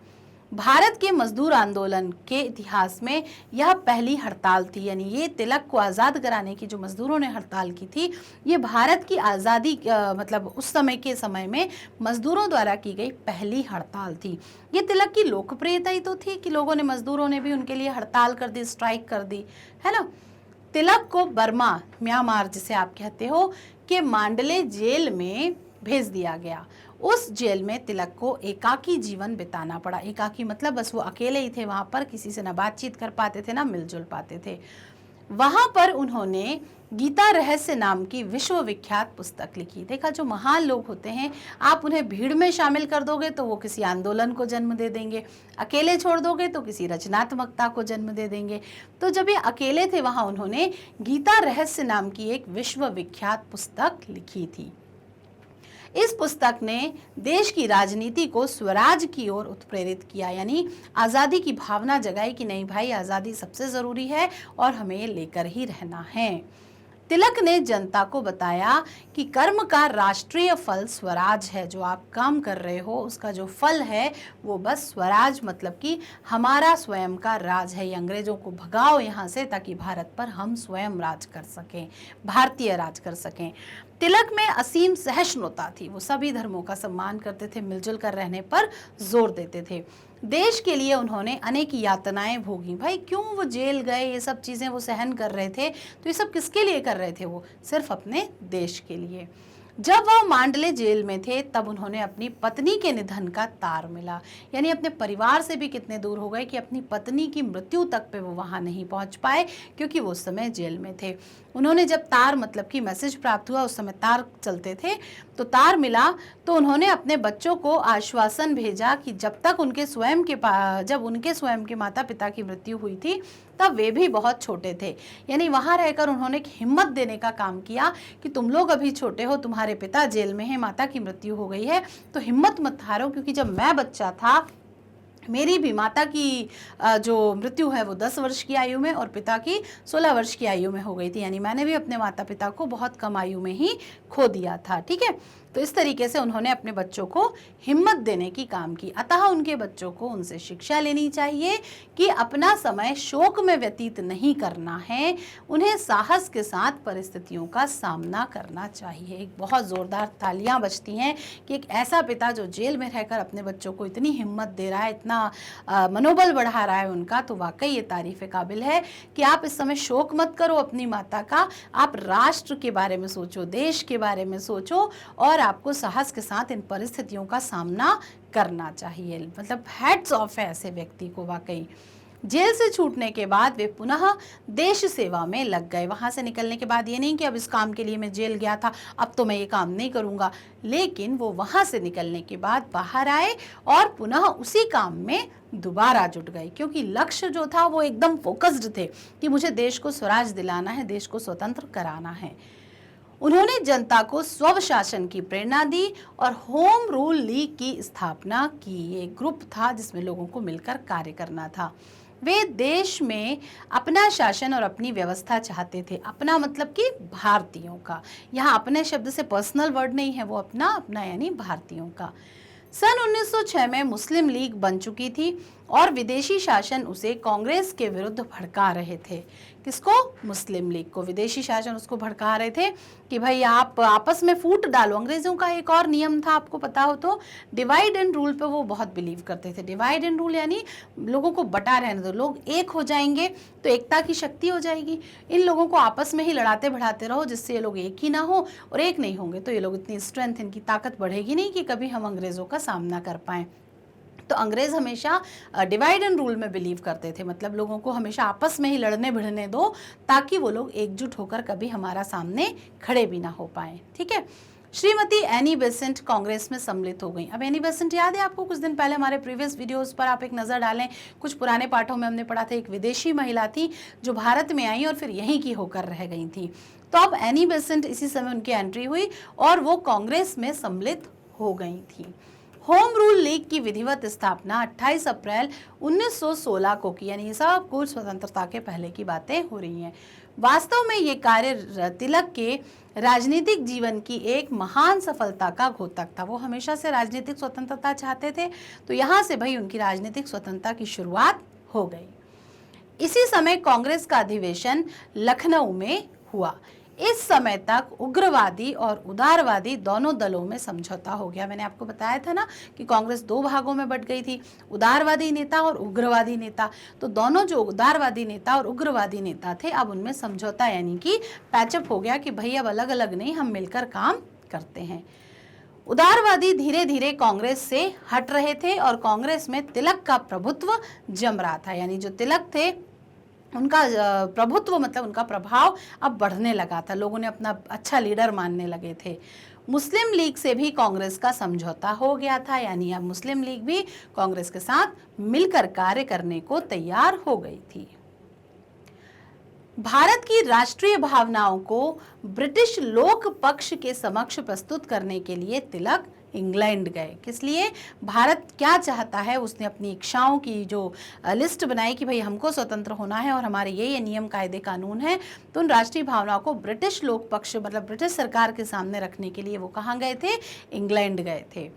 भारत के मजदूर आंदोलन के इतिहास में यह पहली हड़ताल थी। यानी ये तिलक को आज़ाद कराने की जो मजदूरों ने हड़ताल की थी, ये भारत की आज़ादी मतलब उस समय के समय में मजदूरों द्वारा की गई पहली हड़ताल थी। ये तिलक की लोकप्रियता ही तो थी कि लोगों ने, मजदूरों ने भी उनके लिए हड़ताल कर दी, स्ट्राइक कर दी, है ना। तिलक को बर्मा, म्यांमार जिसे आप कहते हो, के मांडले जेल में भेज दिया गया। उस जेल में तिलक को एकाकी जीवन बिताना पड़ा। एकाकी मतलब बस वो अकेले ही थे वहाँ पर, किसी से ना बातचीत कर पाते थे, ना मिलजुल पाते थे। वहाँ पर उन्होंने गीता रहस्य नाम की विश्वविख्यात पुस्तक लिखी। देखा, जो महान लोग होते हैं, आप उन्हें भीड़ में शामिल कर दोगे तो वो किसी आंदोलन को जन्म दे देंगे, अकेले छोड़ दोगे तो किसी रचनात्मकता को जन्म दे देंगे। तो जब ये अकेले थे वहाँ उन्होंने गीता रहस्य नाम की एक विश्वविख्यात पुस्तक लिखी थी। इस पुस्तक ने देश की राजनीति को स्वराज की ओर उत्प्रेरित किया। यानी आज़ादी की भावना जगाई कि नहीं भाई, आज़ादी सबसे ज़रूरी है और हमें ये लेकर ही रहना है। तिलक ने जनता को बताया कि कर्म का राष्ट्रीय फल स्वराज है। जो आप काम कर रहे हो उसका जो फल है वो बस स्वराज, मतलब कि हमारा स्वयं का राज है। ये अंग्रेजों को भगाओ यहाँ से, ताकि भारत पर हम स्वयं राज कर सकें, भारतीय राज कर सकें। तिलक में असीम सहिष्णुता थी। वो सभी धर्मों का सम्मान करते थे, मिलजुल कर रहने पर जोर देते थे। देश के लिए उन्होंने अनेक यातनाएं भोगी। भाई क्यों वो जेल गए, ये सब चीज़ें वो सहन कर रहे थे, तो ये सब किसके लिए कर रहे थे? वो सिर्फ अपने देश के लिए। जब वह मांडले जेल में थे तब उन्होंने अपनी पत्नी के निधन का तार मिला, यानी अपने परिवार से भी कितने दूर हो गए कि अपनी पत्नी की मृत्यु तक पे वो वहां नहीं पहुंच पाए क्योंकि वो उस समय जेल में थे। उन्होंने जब तार मतलब कि मैसेज प्राप्त हुआ, उस समय तार चलते थे, तो तार मिला तो उन्होंने अपने बच्चों को आश्वासन भेजा कि जब तक जब उनके स्वयं के माता पिता की मृत्यु हुई थी तब वे भी बहुत छोटे थे, यानी वहां रहकर उन्होंने एक हिम्मत देने का काम किया कि तुम लोग अभी छोटे हो, तुम्हारे पिता जेल में हैं, माता की मृत्यु हो गई है, तो हिम्मत मत हारो, क्योंकि जब मैं बच्चा था मेरी भी माता की जो मृत्यु है वो 10 वर्ष की आयु में और पिता की 16 वर्ष की आयु में हो गई थी, यानी मैंने भी अपने माता पिता को बहुत कम आयु में ही खो दिया था। ठीक है, तो इस तरीके से उन्होंने अपने बच्चों को हिम्मत देने की काम की। अतः उनके बच्चों को उनसे शिक्षा लेनी चाहिए कि अपना समय शोक में व्यतीत नहीं करना है, उन्हें साहस के साथ परिस्थितियों का सामना करना चाहिए। एक बहुत जोरदार तालियां बजती हैं कि एक ऐसा पिता जो जेल में रहकर अपने बच्चों को इतनी हिम्मत दे रहा है, इतना मनोबल बढ़ा रहा है उनका, तो वाकई ये तारीफ काबिल है कि आप इस समय शोक मत करो अपनी माता का, आप राष्ट्र के बारे में सोचो, देश के बारे में सोचो, और आपको साहस के साथ इन परिस्थितियों का सामना करना चाहिए। मतलब हैट्स ऑफ है ऐसे व्यक्ति को वाकई। जेल से छूटने के बाद वे पुनः देश सेवा में लग गए। वहां से निकलने के बाद ये नहीं कि अब इस काम के लिए मैं जेल गया था, अब तो मैं ये काम नहीं करूंगा, लेकिन वो वहां से निकलने के बाद बाहर आए और पुनः उसी काम में दोबारा जुट गए, क्योंकि लक्ष्य जो था वो एकदम फोकस्ड थे कि मुझे देश को स्वराज दिलाना है, देश को स्वतंत्र कराना है। उन्होंने जनता को स्वशासन की प्रेरणा दी और होम रूल लीग की स्थापना की। ये ग्रुप था जिसमें लोगों को मिलकर कार्य करना था। वे देश में अपना शासन और अपनी व्यवस्था चाहते थे। अपना मतलब कि भारतीयों का, यहाँ अपने शब्द से पर्सनल वर्ड नहीं है, वो अपना अपना यानी भारतीयों का। सन 1906 में मुस्लिम लीग बन चुकी थी और विदेशी शासन उसे कांग्रेस के विरुद्ध भड़का रहे थे। किसको? मुस्लिम लीग को। विदेशी शासन उसको भड़का रहे थे कि भाई आप आपस में फूट डालो। अंग्रेजों का एक और नियम था, आपको पता हो तो, डिवाइड एंड रूल पे वो बहुत बिलीव करते थे। डिवाइड एंड रूल यानी लोगों को बटा रहने दो, लोग एक हो जाएंगे तो एकता की शक्ति हो जाएगी। इन लोगों को आपस में ही लड़ाते बढ़ाते रहो जिससे ये लोग एक ही ना हो, और एक नहीं होंगे तो ये लोग इतनी स्ट्रेंथ, इनकी ताकत बढ़ेगी नहीं कि कभी हम अंग्रेजों का सामना कर पाएं। तो अंग्रेज हमेशा डिवाइड एंड रूल में बिलीव करते थे, मतलब लोगों को हमेशा आपस में ही लड़ने भिड़ने दो ताकि वो लोग एकजुट होकर कभी हमारा सामने खड़े भी ना हो पाए। ठीक है। श्रीमती एनी बेसेंट कांग्रेस में सम्मिलित हो गई। अब एनी बेसेंट याद है आपको? कुछ दिन पहले हमारे प्रीवियस वीडियोस पर आप एक नज़र डालें, कुछ पुराने पाठों में हमने पढ़ा था, एक विदेशी महिला थी जो भारत में आई और फिर यहीं की होकर रह गई थी। तो अब एनी बेसेंट इसी समय उनकी एंट्री हुई और वो कांग्रेस में सम्मिलित हो गई थी। होम रूल लीग की विधिवत स्थापना 28 अप्रैल 1916 को की, यानी सब कुछ स्वतंत्रता के पहले की बातें हो रही हैं। वास्तव में ये कार्य तिलक के राजनीतिक जीवन की एक महान सफलता का घोतक था। वो हमेशा से राजनीतिक स्वतंत्रता चाहते थे, तो यहाँ से भाई उनकी राजनीतिक स्वतंत्रता की शुरुआत हो गई। इसी समय कांग्रेस का अधिवेशन लखनऊ में हुआ। इस समय तक उग्रवादी और उदारवादी दोनों दलों में समझौता हो गया। मैंने आपको बताया था ना कि कांग्रेस दो भागों में बट गई थी, उदारवादी नेता और उग्रवादी नेता। तो दोनों जो उदारवादी नेता और उग्रवादी नेता थे, अब उनमें समझौता यानी कि पैचअप हो गया कि भाई अब अलग अलग नहीं, हम मिलकर काम करते हैं। उदारवादी धीरे धीरे कांग्रेस से हट रहे थे और कांग्रेस में तिलक का प्रभुत्व जम रहा था, यानी जो तिलक थे उनका प्रभुत्व मतलब उनका प्रभाव अब बढ़ने लगा था, लोगों ने अपना अच्छा लीडर मानने लगे थे। मुस्लिम लीग से भी कांग्रेस का समझौता हो गया था, यानी अब मुस्लिम लीग भी कांग्रेस के साथ मिलकर कार्य करने को तैयार हो गई थी। भारत की राष्ट्रीय भावनाओं को ब्रिटिश लोक पक्ष के समक्ष प्रस्तुत करने के लिए तिलक इंग्लैंड गए। किस लिए? भारत क्या चाहता है, उसने अपनी इच्छाओं की जो लिस्ट बनाई कि भाई हमको स्वतंत्र होना है और हमारे ये नियम कायदे कानून है, तो उन राष्ट्रीय भावनाओं को ब्रिटिश लोक पक्ष मतलब ब्रिटिश सरकार के सामने रखने के लिए वो कहाँ गए थे? इंग्लैंड गए थे।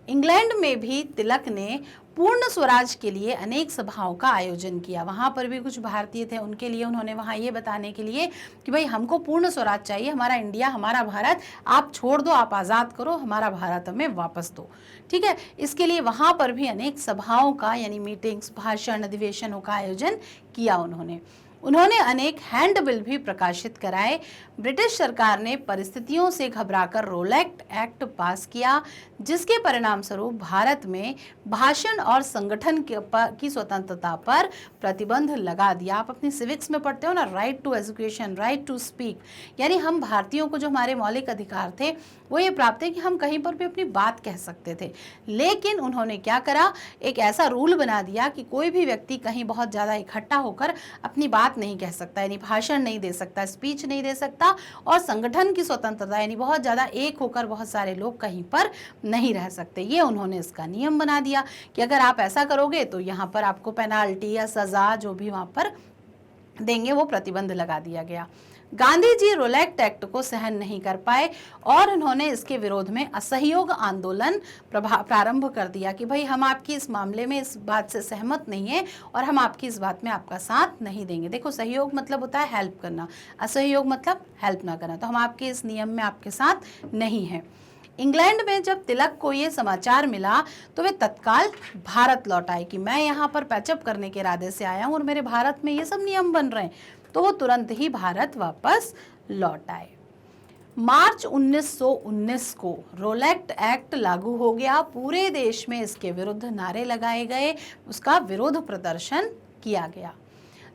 इंग्लैंड में भी तिलक ने पूर्ण स्वराज के लिए अनेक सभाओं का आयोजन किया। वहाँ पर भी कुछ भारतीय थे, उनके लिए उन्होंने वहाँ ये बताने के लिए कि भाई हमको पूर्ण स्वराज चाहिए, हमारा इंडिया, हमारा भारत आप छोड़ दो, आप आज़ाद करो, हमारा भारत हमें वापस दो। ठीक है, इसके लिए वहाँ पर भी अनेक सभाओं का यानी मीटिंग्स, भाषण, अधिवेशनों का आयोजन किया उन्होंने। उन्होंने अनेक हैंड बिल भी प्रकाशित कराए। ब्रिटिश सरकार ने परिस्थितियों से घबराकर रोलेक्ट एक्ट पास किया, जिसके परिणाम स्वरूप भारत में भाषण और संगठन की स्वतंत्रता पर प्रतिबंध लगा दिया। आप अपनी सिविक्स में पढ़ते हो ना, right to education, right to speak, यानी हम भारतीयों को जो हमारे मौलिक अधिकार थे वो ये प्राप्त है कि हम कहीं पर भी अपनी बात कह सकते थे। लेकिन उन्होंने क्या करा, एक ऐसा रूल बना दिया कि कोई भी व्यक्ति कहीं बहुत ज़्यादा इकट्ठा होकर अपनी बात नहीं कह सकता, यानी भाषण नहीं दे सकता, स्पीच नहीं दे सकता, और संगठन की स्वतंत्रता यानी बहुत ज़्यादा एक होकर बहुत सारे लोग कहीं पर नहीं रह सकते। ये उन्होंने इसका नियम बना दिया कि अगर आप ऐसा करोगे तो यहाँ पर आपको पेनाल्टी या सज़ा जो भी वहाँ पर देंगे वो प्रतिबंध लगा दिया गया। गांधी जी रोलेक्ट एक्ट को सहन नहीं कर पाए और उन्होंने इसके विरोध में असहयोग आंदोलन प्रारंभ कर दिया कि भाई हम आपकी इस मामले में इस बात से सहमत नहीं है और हम आपकी इस बात में आपका साथ नहीं देंगे। देखो, सहयोग मतलब होता है हेल्प करना, असहयोग मतलब हेल्प ना करना। तो हम आपके इस नियम में आपके साथ नहीं हैं। इंग्लैंड में जब तिलक को ये समाचार मिला तो वे तत्काल भारत लौट आए कि मैं यहाँ पर पैचअप करने के इरादे से आया हूँ और मेरे भारत में ये सब नियम बन रहे हैं। तो वो तुरंत ही भारत वापस लौट आए। मार्च 1919 को रोलेक्ट एक्ट लागू हो गया। पूरे देश में इसके विरुद्ध नारे लगाए गए, उसका विरोध प्रदर्शन किया गया।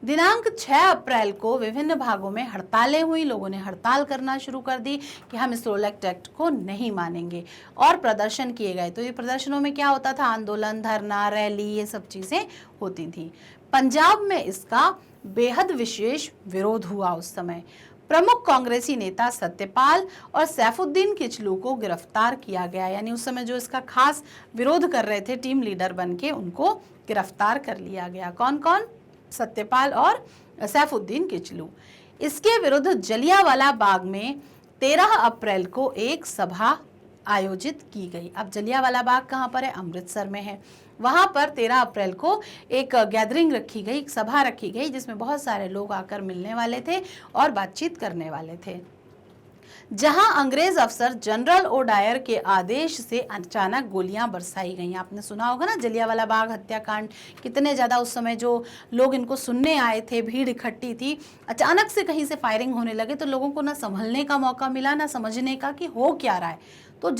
दिनांक 6 अप्रैल को विभिन्न भागों में हड़तालें हुई। लोगों ने हड़ताल करना शुरू कर दी कि हम इस रोलेक्ट एक्ट को नहीं मानेंगे, और प्रदर्शन किए गए। तो ये प्रदर्शनों में क्या होता था, आंदोलन, धरना, रैली, ये सब चीजें होती थी। पंजाब में इसका बेहद विशेष विरोध हुआ। उस समय प्रमुख कांग्रेसी नेता सत्यपाल और सैफुद्दीन किचलू को गिरफ्तार किया गया, यानी उस समय जो इसका खास विरोध कर रहे थे टीम लीडर बनके, उनको गिरफ्तार कर लिया गया। कौन कौन? सत्यपाल और सैफुद्दीन किचलू। इसके विरुद्ध जलियांवाला बाग में 13 अप्रैल को एक सभा आयोजित की गई। अब जलियांवाला बाग कहाँ पर है? अमृतसर में है। वहां पर 13 अप्रैल को एक गैदरिंग रखी गई, एक सभा रखी गई, जिसमें बहुत सारे लोग आकर मिलने वाले थे और बातचीत करने वाले थे। जहां अंग्रेज अफसर जनरल ओडायर के आदेश से अचानक गोलियां बरसाई गईं। आपने सुना होगा ना जलियांवाला बाग हत्याकांड, कितने ज़्यादा उस समय जो लोग इनको सुनने आए थे, भीड़ इकट्ठी थी, अचानक से कहीं से फायरिंग होने लगे तो लोगों को ना संभलने का मौका मिला, ना समझने का कि हो क्या रहा है। तो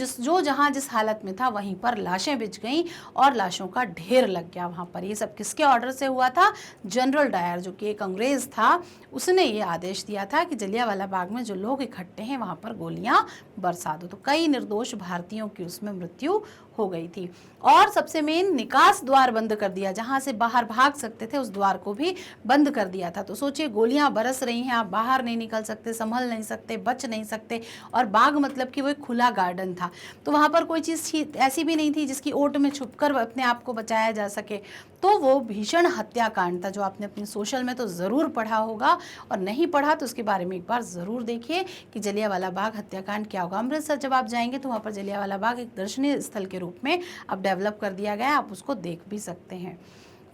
जहाँ जिस हालत में था वहीं पर लाशें बिछ गईं और लाशों का ढेर लग गया वहाँ पर। ये सब किसके ऑर्डर से हुआ था? जनरल डायर, जो कि एक अंग्रेज था, उसने ये आदेश दिया था कि जलियांवाला बाग में जो लोग इकट्ठे हैं वहाँ पर गोलियां बरसा दो। तो कई निर्दोष भारतीयों की उसमें मृत्यु हो गई थी। और सबसे मेन, निकास द्वार बंद कर दिया, जहां से बाहर भाग सकते थे उस द्वार को भी बंद कर दिया था। तो सोचिए, गोलियां बरस रही हैं, आप बाहर नहीं निकल सकते, संभल नहीं सकते, बच नहीं सकते, और बाग मतलब कि वो एक खुला गार्डन था। तो वहां पर कोई चीज़ ऐसी भी नहीं थी जिसकी ओट में छुपकर अपने आप को बचाया जा सके। तो वो भीषण हत्याकांड था, जो आपने अपनी सोशल में तो ज़रूर पढ़ा होगा, और नहीं पढ़ा तो उसके बारे में एक बार ज़रूर देखिए कि जलियांवाला बाग हत्याकांड क्या होगा। अमृतसर जब आप जाएंगे तो वहाँ पर जलियांवाला बाग एक दर्शनीय स्थल के रूप में अब डेवलप कर दिया गया है, आप उसको देख भी सकते हैं।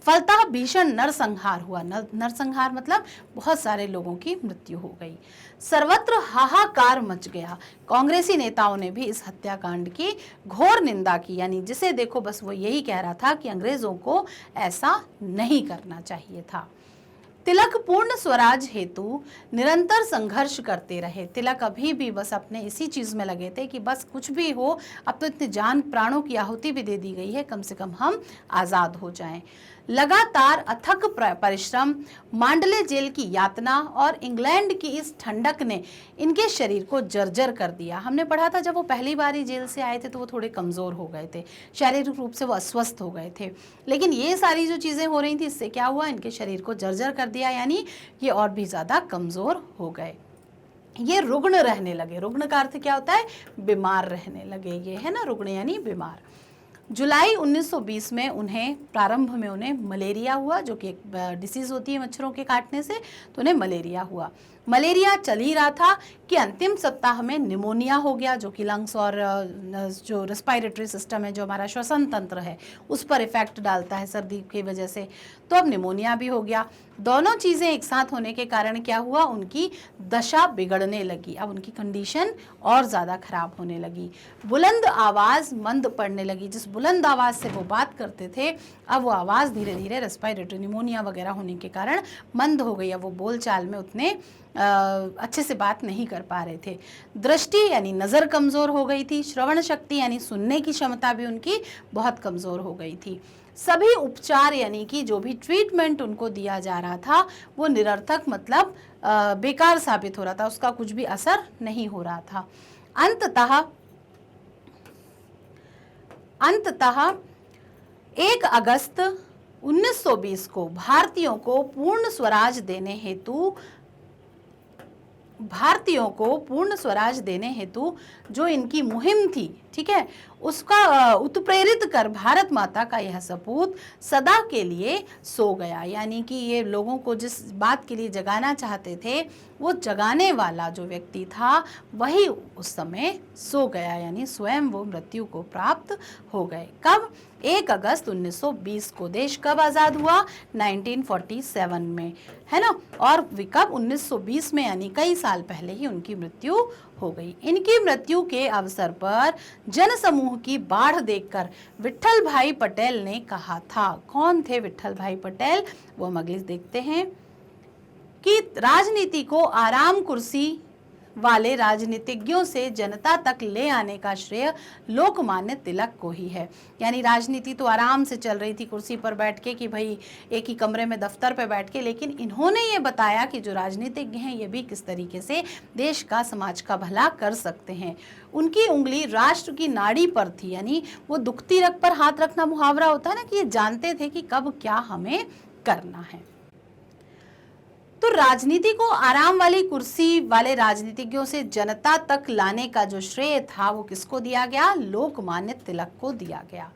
फलतः भीषण नरसंहार हुआ। नरसंहार मतलब बहुत सारे लोगों की मृत्यु हो गई। सर्वत्र हाहाकार मच गया। कांग्रेसी नेताओं ने भी इस हत्याकांड की घोर निंदा की, यानी जिसे देखो बस वो यही कह रहा था कि अंग्रेजों को ऐसा नहीं करना चाहिए था। तिलक पूर्ण स्वराज हेतु निरंतर संघर्ष करते रहे। तिलक अभी भी बस अपने इसी चीज में लगे थे कि बस कुछ भी हो, अब तो इतने जान प्राणों की आहुति भी दे दी गई है, कम से कम हम आजाद हो जाएं। लगातार अथक परिश्रम, मांडले जेल की यातना और इंग्लैंड की इस ठंडक ने इनके शरीर को जर्जर कर दिया। हमने पढ़ा था जब वो पहली बार जेल से आए थे तो वो थोड़े कमज़ोर हो गए थे, शारीरिक रूप से वो अस्वस्थ हो गए थे। लेकिन ये सारी जो चीज़ें हो रही थी, इससे क्या हुआ, इनके शरीर को जर्जर कर दिया, यानी ये और भी ज़्यादा कमज़ोर हो गए। ये रुग्ण रहने लगे। रुग्ण का अर्थ क्या होता है? बीमार रहने लगे। ये है ना रुग्ण, यानी बीमार। जुलाई 1920 में प्रारंभ में उन्हें मलेरिया हुआ, जो कि एक डिसीज़ होती है मच्छरों के काटने से, तो उन्हें मलेरिया हुआ। मलेरिया चल ही रहा था कि अंतिम सप्ताह में निमोनिया हो गया, जो कि लंग्स और जो रेस्पिरेटरी सिस्टम है, जो हमारा श्वसन तंत्र है, उस पर इफेक्ट डालता है सर्दी की वजह से। तो अब निमोनिया भी हो गया। दोनों चीज़ें एक साथ होने के कारण क्या हुआ, उनकी दशा बिगड़ने लगी। अब उनकी कंडीशन और ज़्यादा खराब होने लगी। बुलंद आवाज़ मंद पड़ने लगी। जिस बुलंद आवाज़ से वो बात करते थे, अब वो आवाज़ धीरे धीरे रेस्पिरेटरी निमोनिया वगैरह होने के कारण मंद हो गई। अब वो बोलचाल में उतने अच्छे से बात नहीं कर पा रहे थे। दृष्टि यानी नज़र कमज़ोर हो गई थी। श्रवण शक्ति यानी सुनने की क्षमता भी उनकी बहुत कमज़ोर हो गई थी। सभी उपचार यानी कि जो भी ट्रीटमेंट उनको दिया जा रहा था वो निरर्थक, मतलब बेकार साबित हो रहा था, उसका कुछ भी असर नहीं हो रहा था। अंततः 1 अगस्त 1920 को भारतीयों को पूर्ण स्वराज देने हेतु जो इनकी मुहिम थी, ठीक है, उसका उत्प्रेरित कर भारत माता का यह सपूत सदा के लिए सो गया। यानी कि ये लोगों को जिस बात के लिए जगाना चाहते थे, वो जगाने वाला जो व्यक्ति था वही उस समय सो गया, यानी स्वयं वो मृत्यु को प्राप्त हो गए। कब? 1 अगस्त 1920 को। देश कब आज़ाद हुआ? 1947 में, है ना। और कब? 1920 में, यानी कई साल पहले ही उनकी मृत्यु हो गई। इनकी मृत्यु के अवसर पर जनसमूह की बाढ़ देखकर विट्ठल भाई पटेल ने कहा था। कौन थे विट्ठल भाई पटेल? वो हम अगली देखते हैं कि राजनीति को आराम कुर्सी वाले राजनीतिज्ञों से जनता तक ले आने का श्रेय लोकमान्य तिलक को ही है। यानी राजनीति तो आराम से चल रही थी कुर्सी पर बैठ के, कि भाई एक ही कमरे में दफ्तर पे बैठ के, लेकिन इन्होंने ये बताया कि जो राजनीतिज्ञ हैं ये भी किस तरीके से देश का, समाज का भला कर सकते हैं। उनकी उंगली राष्ट्र की नाड़ी पर थी, यानी वो दुखती रग पर हाथ रखना मुहावरा होता है ना, कि ये जानते थे कि कब क्या हमें करना है। तो राजनीति को आराम वाली कुर्सी वाले राजनीतिज्ञों से जनता तक लाने का जो श्रेय था वो किसको दिया गया? लोकमान्य तिलक को दिया गया।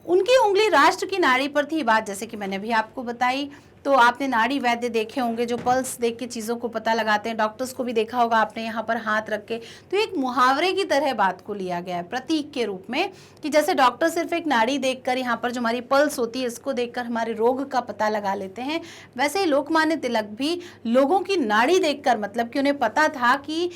उनकी उंगली राष्ट्र की नाड़ी पर थी, बात जैसे कि मैंने भी आपको बताई। तो आपने नाड़ी वैद्य देखे होंगे, जो पल्स देख के चीज़ों को पता लगाते हैं। डॉक्टर्स को भी देखा होगा आपने, यहाँ पर हाथ रख के। तो एक मुहावरे की तरह बात को लिया गया है, प्रतीक के रूप में, कि जैसे डॉक्टर सिर्फ एक नाड़ी देखकर, यहाँ पर जो हमारी पल्स होती है इसको देखकर हमारे रोग का पता लगा लेते हैं, वैसे ही लोकमान्य तिलक भी लोगों की नाड़ी देखकर, मतलब कि उन्हें पता था कि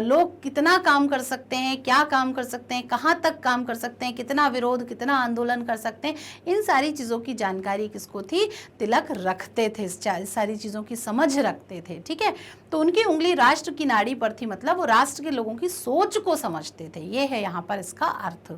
लोग कितना काम कर सकते हैं, क्या काम कर सकते हैं, कहाँ तक काम कर सकते हैं, कितना विरोध, कितना आंदोलन कर सकते हैं, इन सारी चीज़ों की जानकारी किसको थी? तिलक रखते थे, सारी चीज़ों की समझ रखते थे, ठीक है। तो उनकी उंगली राष्ट्र की नाड़ी पर थी, मतलब वो राष्ट्र के लोगों की सोच को समझते थे, ये है यहाँ पर इसका अर्थ।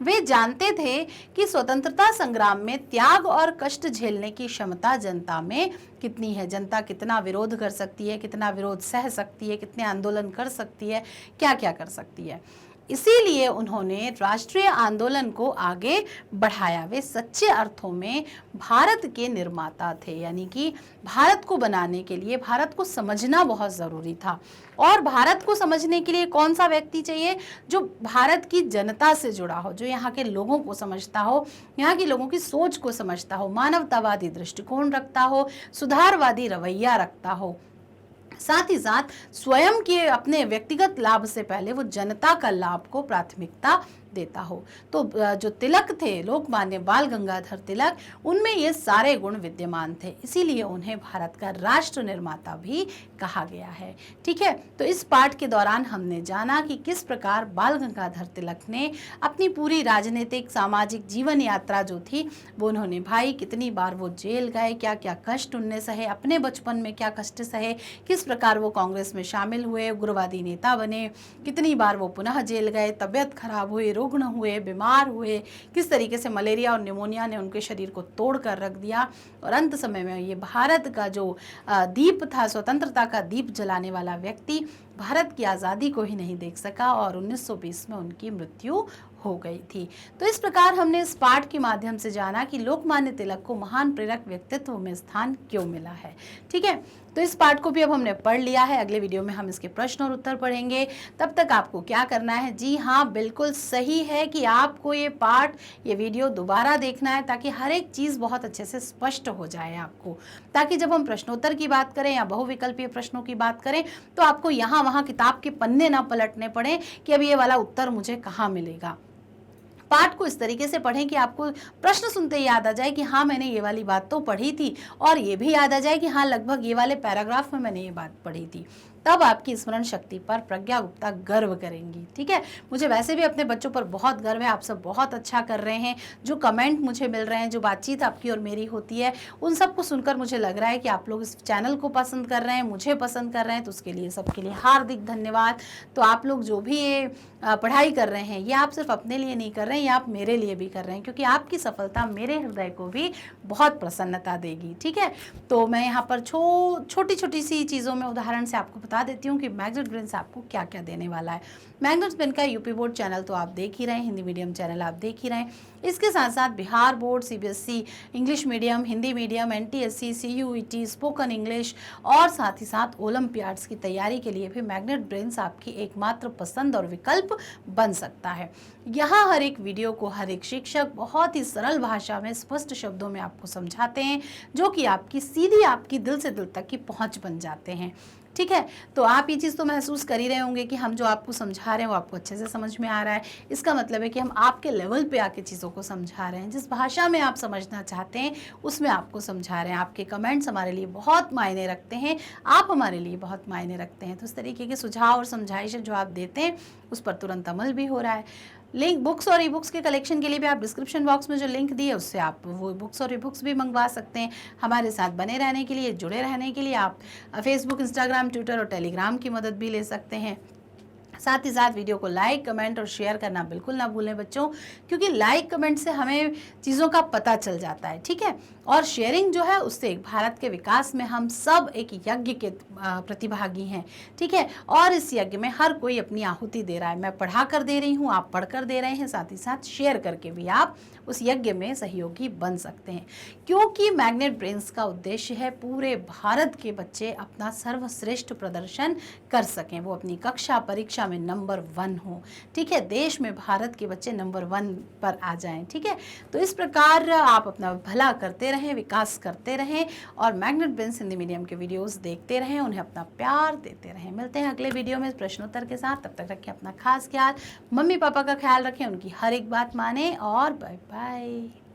वे जानते थे कि स्वतंत्रता संग्राम में त्याग और कष्ट झेलने की क्षमता जनता में कितनी है, जनता कितना विरोध कर सकती है, कितना विरोध सह सकती है, कितने आंदोलन कर सकती है, क्या क्या कर सकती है। इसीलिए उन्होंने राष्ट्रीय आंदोलन को आगे बढ़ाया। वे सच्चे अर्थों में भारत के निर्माता थे, यानी कि भारत को बनाने के लिए भारत को समझना बहुत ज़रूरी था। और भारत को समझने के लिए कौन सा व्यक्ति चाहिए? जो भारत की जनता से जुड़ा हो, जो यहाँ के लोगों को समझता हो, यहाँ के लोगों की सोच को समझता हो, मानवतावादी दृष्टिकोण रखता हो, सुधारवादी रवैया रखता हो, साथ ही साथ स्वयं के अपने व्यक्तिगत लाभ से पहले वो जनता का लाभ को प्राथमिकता देता हो। तो जो तिलक थे, लोकमान्य बाल गंगाधर तिलक, उनमें ये सारे गुण विद्यमान थे, इसीलिए उन्हें भारत का राष्ट्र निर्माता भी कहा गया है, ठीक है। तो इस पाठ के दौरान हमने जाना कि किस प्रकार बाल गंगाधर तिलक ने अपनी पूरी राजनीतिक सामाजिक जीवन यात्रा जो थी वो उन्होंने निभाई। कितनी बार वो जेल गए, क्या क्या कष्ट उनने सहे, अपने बचपन में क्या कष्ट सहे, किस प्रकार वो कांग्रेस में शामिल हुए, उग्रवादी नेता बने, कितनी बार वो पुनः जेल गए, तबियत खराब हुई, रुग्ण हुए, बीमार हुए, किस तरीके से मलेरिया और निमोनिया ने उनके शरीर को तोड़ कर रख दिया, और अंत समय में ये भारत का जो दीप था, स्वतंत्रता का दीप जलाने वाला व्यक्ति, भारत की आज़ादी को ही नहीं देख सका और 1920 में उनकी मृत्यु हो गई थी। तो इस प्रकार हमने इस पाठ के माध्यम से जाना कि लोकमान्य तिलक को महान प्रेरक व्यक्तित्व में स्थान क्यों मिला है। ठीक है, तो इस पाठ को भी अब हमने पढ़ लिया है। अगले वीडियो में हम इसके प्रश्न और उत्तर पढ़ेंगे। तब तक आपको क्या करना है, जी हाँ, बिल्कुल सही है कि आपको ये पाठ, ये वीडियो दोबारा देखना है ताकि हर एक चीज़ बहुत अच्छे से स्पष्ट हो जाए आपको, ताकि जब हम प्रश्नोत्तर की बात करें या बहुविकल्पीय प्रश्नों की बात करें तो आपको यहाँ वहाँ किताब के पन्ने ना पलटने पड़े कि अब ये वाला उत्तर मुझे कहाँ मिलेगा। पाठ को इस तरीके से पढ़ें कि आपको प्रश्न सुनते ही याद आ जाए कि हाँ, मैंने ये वाली बात तो पढ़ी थी, और ये भी याद आ जाए कि हाँ, लगभग ये वाले पैराग्राफ में मैंने ये बात पढ़ी थी। तब आपकी स्मरण शक्ति पर प्रज्ञा गुप्ता गर्व करेंगी। ठीक है, मुझे वैसे भी अपने बच्चों पर बहुत गर्व है। आप सब बहुत अच्छा कर रहे हैं। जो कमेंट मुझे मिल रहे हैं, जो बातचीत आपकी और मेरी होती है, उन सबको सुनकर मुझे लग रहा है कि आप लोग इस चैनल को पसंद कर रहे हैं, मुझे पसंद कर रहे हैं। तो उसके लिए, सबके लिए हार्दिक धन्यवाद। तो आप लोग जो भी ये पढ़ाई कर रहे हैं, ये आप सिर्फ अपने लिए नहीं कर रहे हैं, ये आप मेरे लिए भी कर रहे हैं, क्योंकि आपकी सफलता मेरे हृदय को भी बहुत प्रसन्नता देगी। ठीक है, तो मैं यहाँ पर छोटी छोटी सी चीज़ों में उदाहरण से आपको बता देती हूँ कि मैग्नेट ब्रेन्स आपको क्या क्या देने वाला है। मैग्नेट ब्रेन का यूपी बोर्ड चैनल तो आप देख ही रहे हैं, हिंदी मीडियम चैनल आप देख ही रहे हैं। इसके साथ साथ Bihar board, CBSE, English medium, Hindi medium, NTSC, CUET, spoken English और साथ ही साथ ओलंपियाड्स की तैयारी के लिए भी मैग्नेट ब्रेन्स आपकी एकमात्र पसंद और विकल्प बन सकता है। यहाँ हर एक वीडियो को हर एक शिक्षक बहुत ही सरल भाषा में, स्पष्ट शब्दों में आपको समझाते हैं, जो कि आपकी सीधी, आपकी दिल से दिल तक की पहुँच बन जाते हैं। ठीक है, तो आप ये चीज़ तो महसूस कर ही रहे होंगे कि हम जो आपको समझा रहे हैं वो आपको अच्छे से समझ में आ रहा है। इसका मतलब है कि हम आपके लेवल पे आके चीज़ों को समझा रहे हैं, जिस भाषा में आप समझना चाहते हैं उसमें आपको समझा रहे हैं। आपके कमेंट्स हमारे लिए बहुत मायने रखते हैं, आप हमारे लिए बहुत मायने रखते हैं। तो इस तरीके के सुझाव और समझाइश जो आप देते हैं उस पर तुरंत अमल भी हो रहा है। लिंक, बुक्स और ई बुक्स के कलेक्शन के लिए भी आप डिस्क्रिप्शन बॉक्स में जो लिंक दिए उससे आप वो बुक्स और ई बुक्स भी मंगवा सकते हैं। हमारे साथ बने रहने के लिए, जुड़े रहने के लिए आप फेसबुक, इंस्टाग्राम, ट्विटर और टेलीग्राम की मदद भी ले सकते हैं। साथ ही साथ वीडियो को लाइक, कमेंट और शेयर करना बिल्कुल ना भूलें बच्चों, क्योंकि लाइक कमेंट से हमें चीज़ों का पता चल जाता है। ठीक है, और शेयरिंग जो है उससे भारत के विकास में हम सब एक यज्ञ के प्रतिभागी हैं। ठीक है, और इस यज्ञ में हर कोई अपनी आहुति दे रहा है। मैं पढ़ा कर दे रही हूँ, आप पढ़कर दे रहे हैं, साथ ही साथ शेयर करके भी आप उस यज्ञ में सहयोगी बन सकते हैं। क्योंकि मैग्नेट ब्रेन्स का उद्देश्य है पूरे भारत के बच्चे अपना सर्वश्रेष्ठ प्रदर्शन कर सकें, वो अपनी कक्षा, परीक्षा में नंबर 1 हो। ठीक है, देश में भारत के बच्चे नंबर 1 पर आ जाएं। ठीक है, तो इस प्रकार आप अपना भला करते रहें, विकास करते रहें और मैग्नेट ब्रेन्स हिंदी मीडियम के वीडियोस देखते रहें, उन्हें अपना प्यार देते रहें। मिलते हैं अगले वीडियो में प्रश्नोत्तर के साथ। तब तक रखें अपना खास ख्याल, मम्मी पापा का ख्याल रखें, उनकी हर एक बात माने और बाय बाय।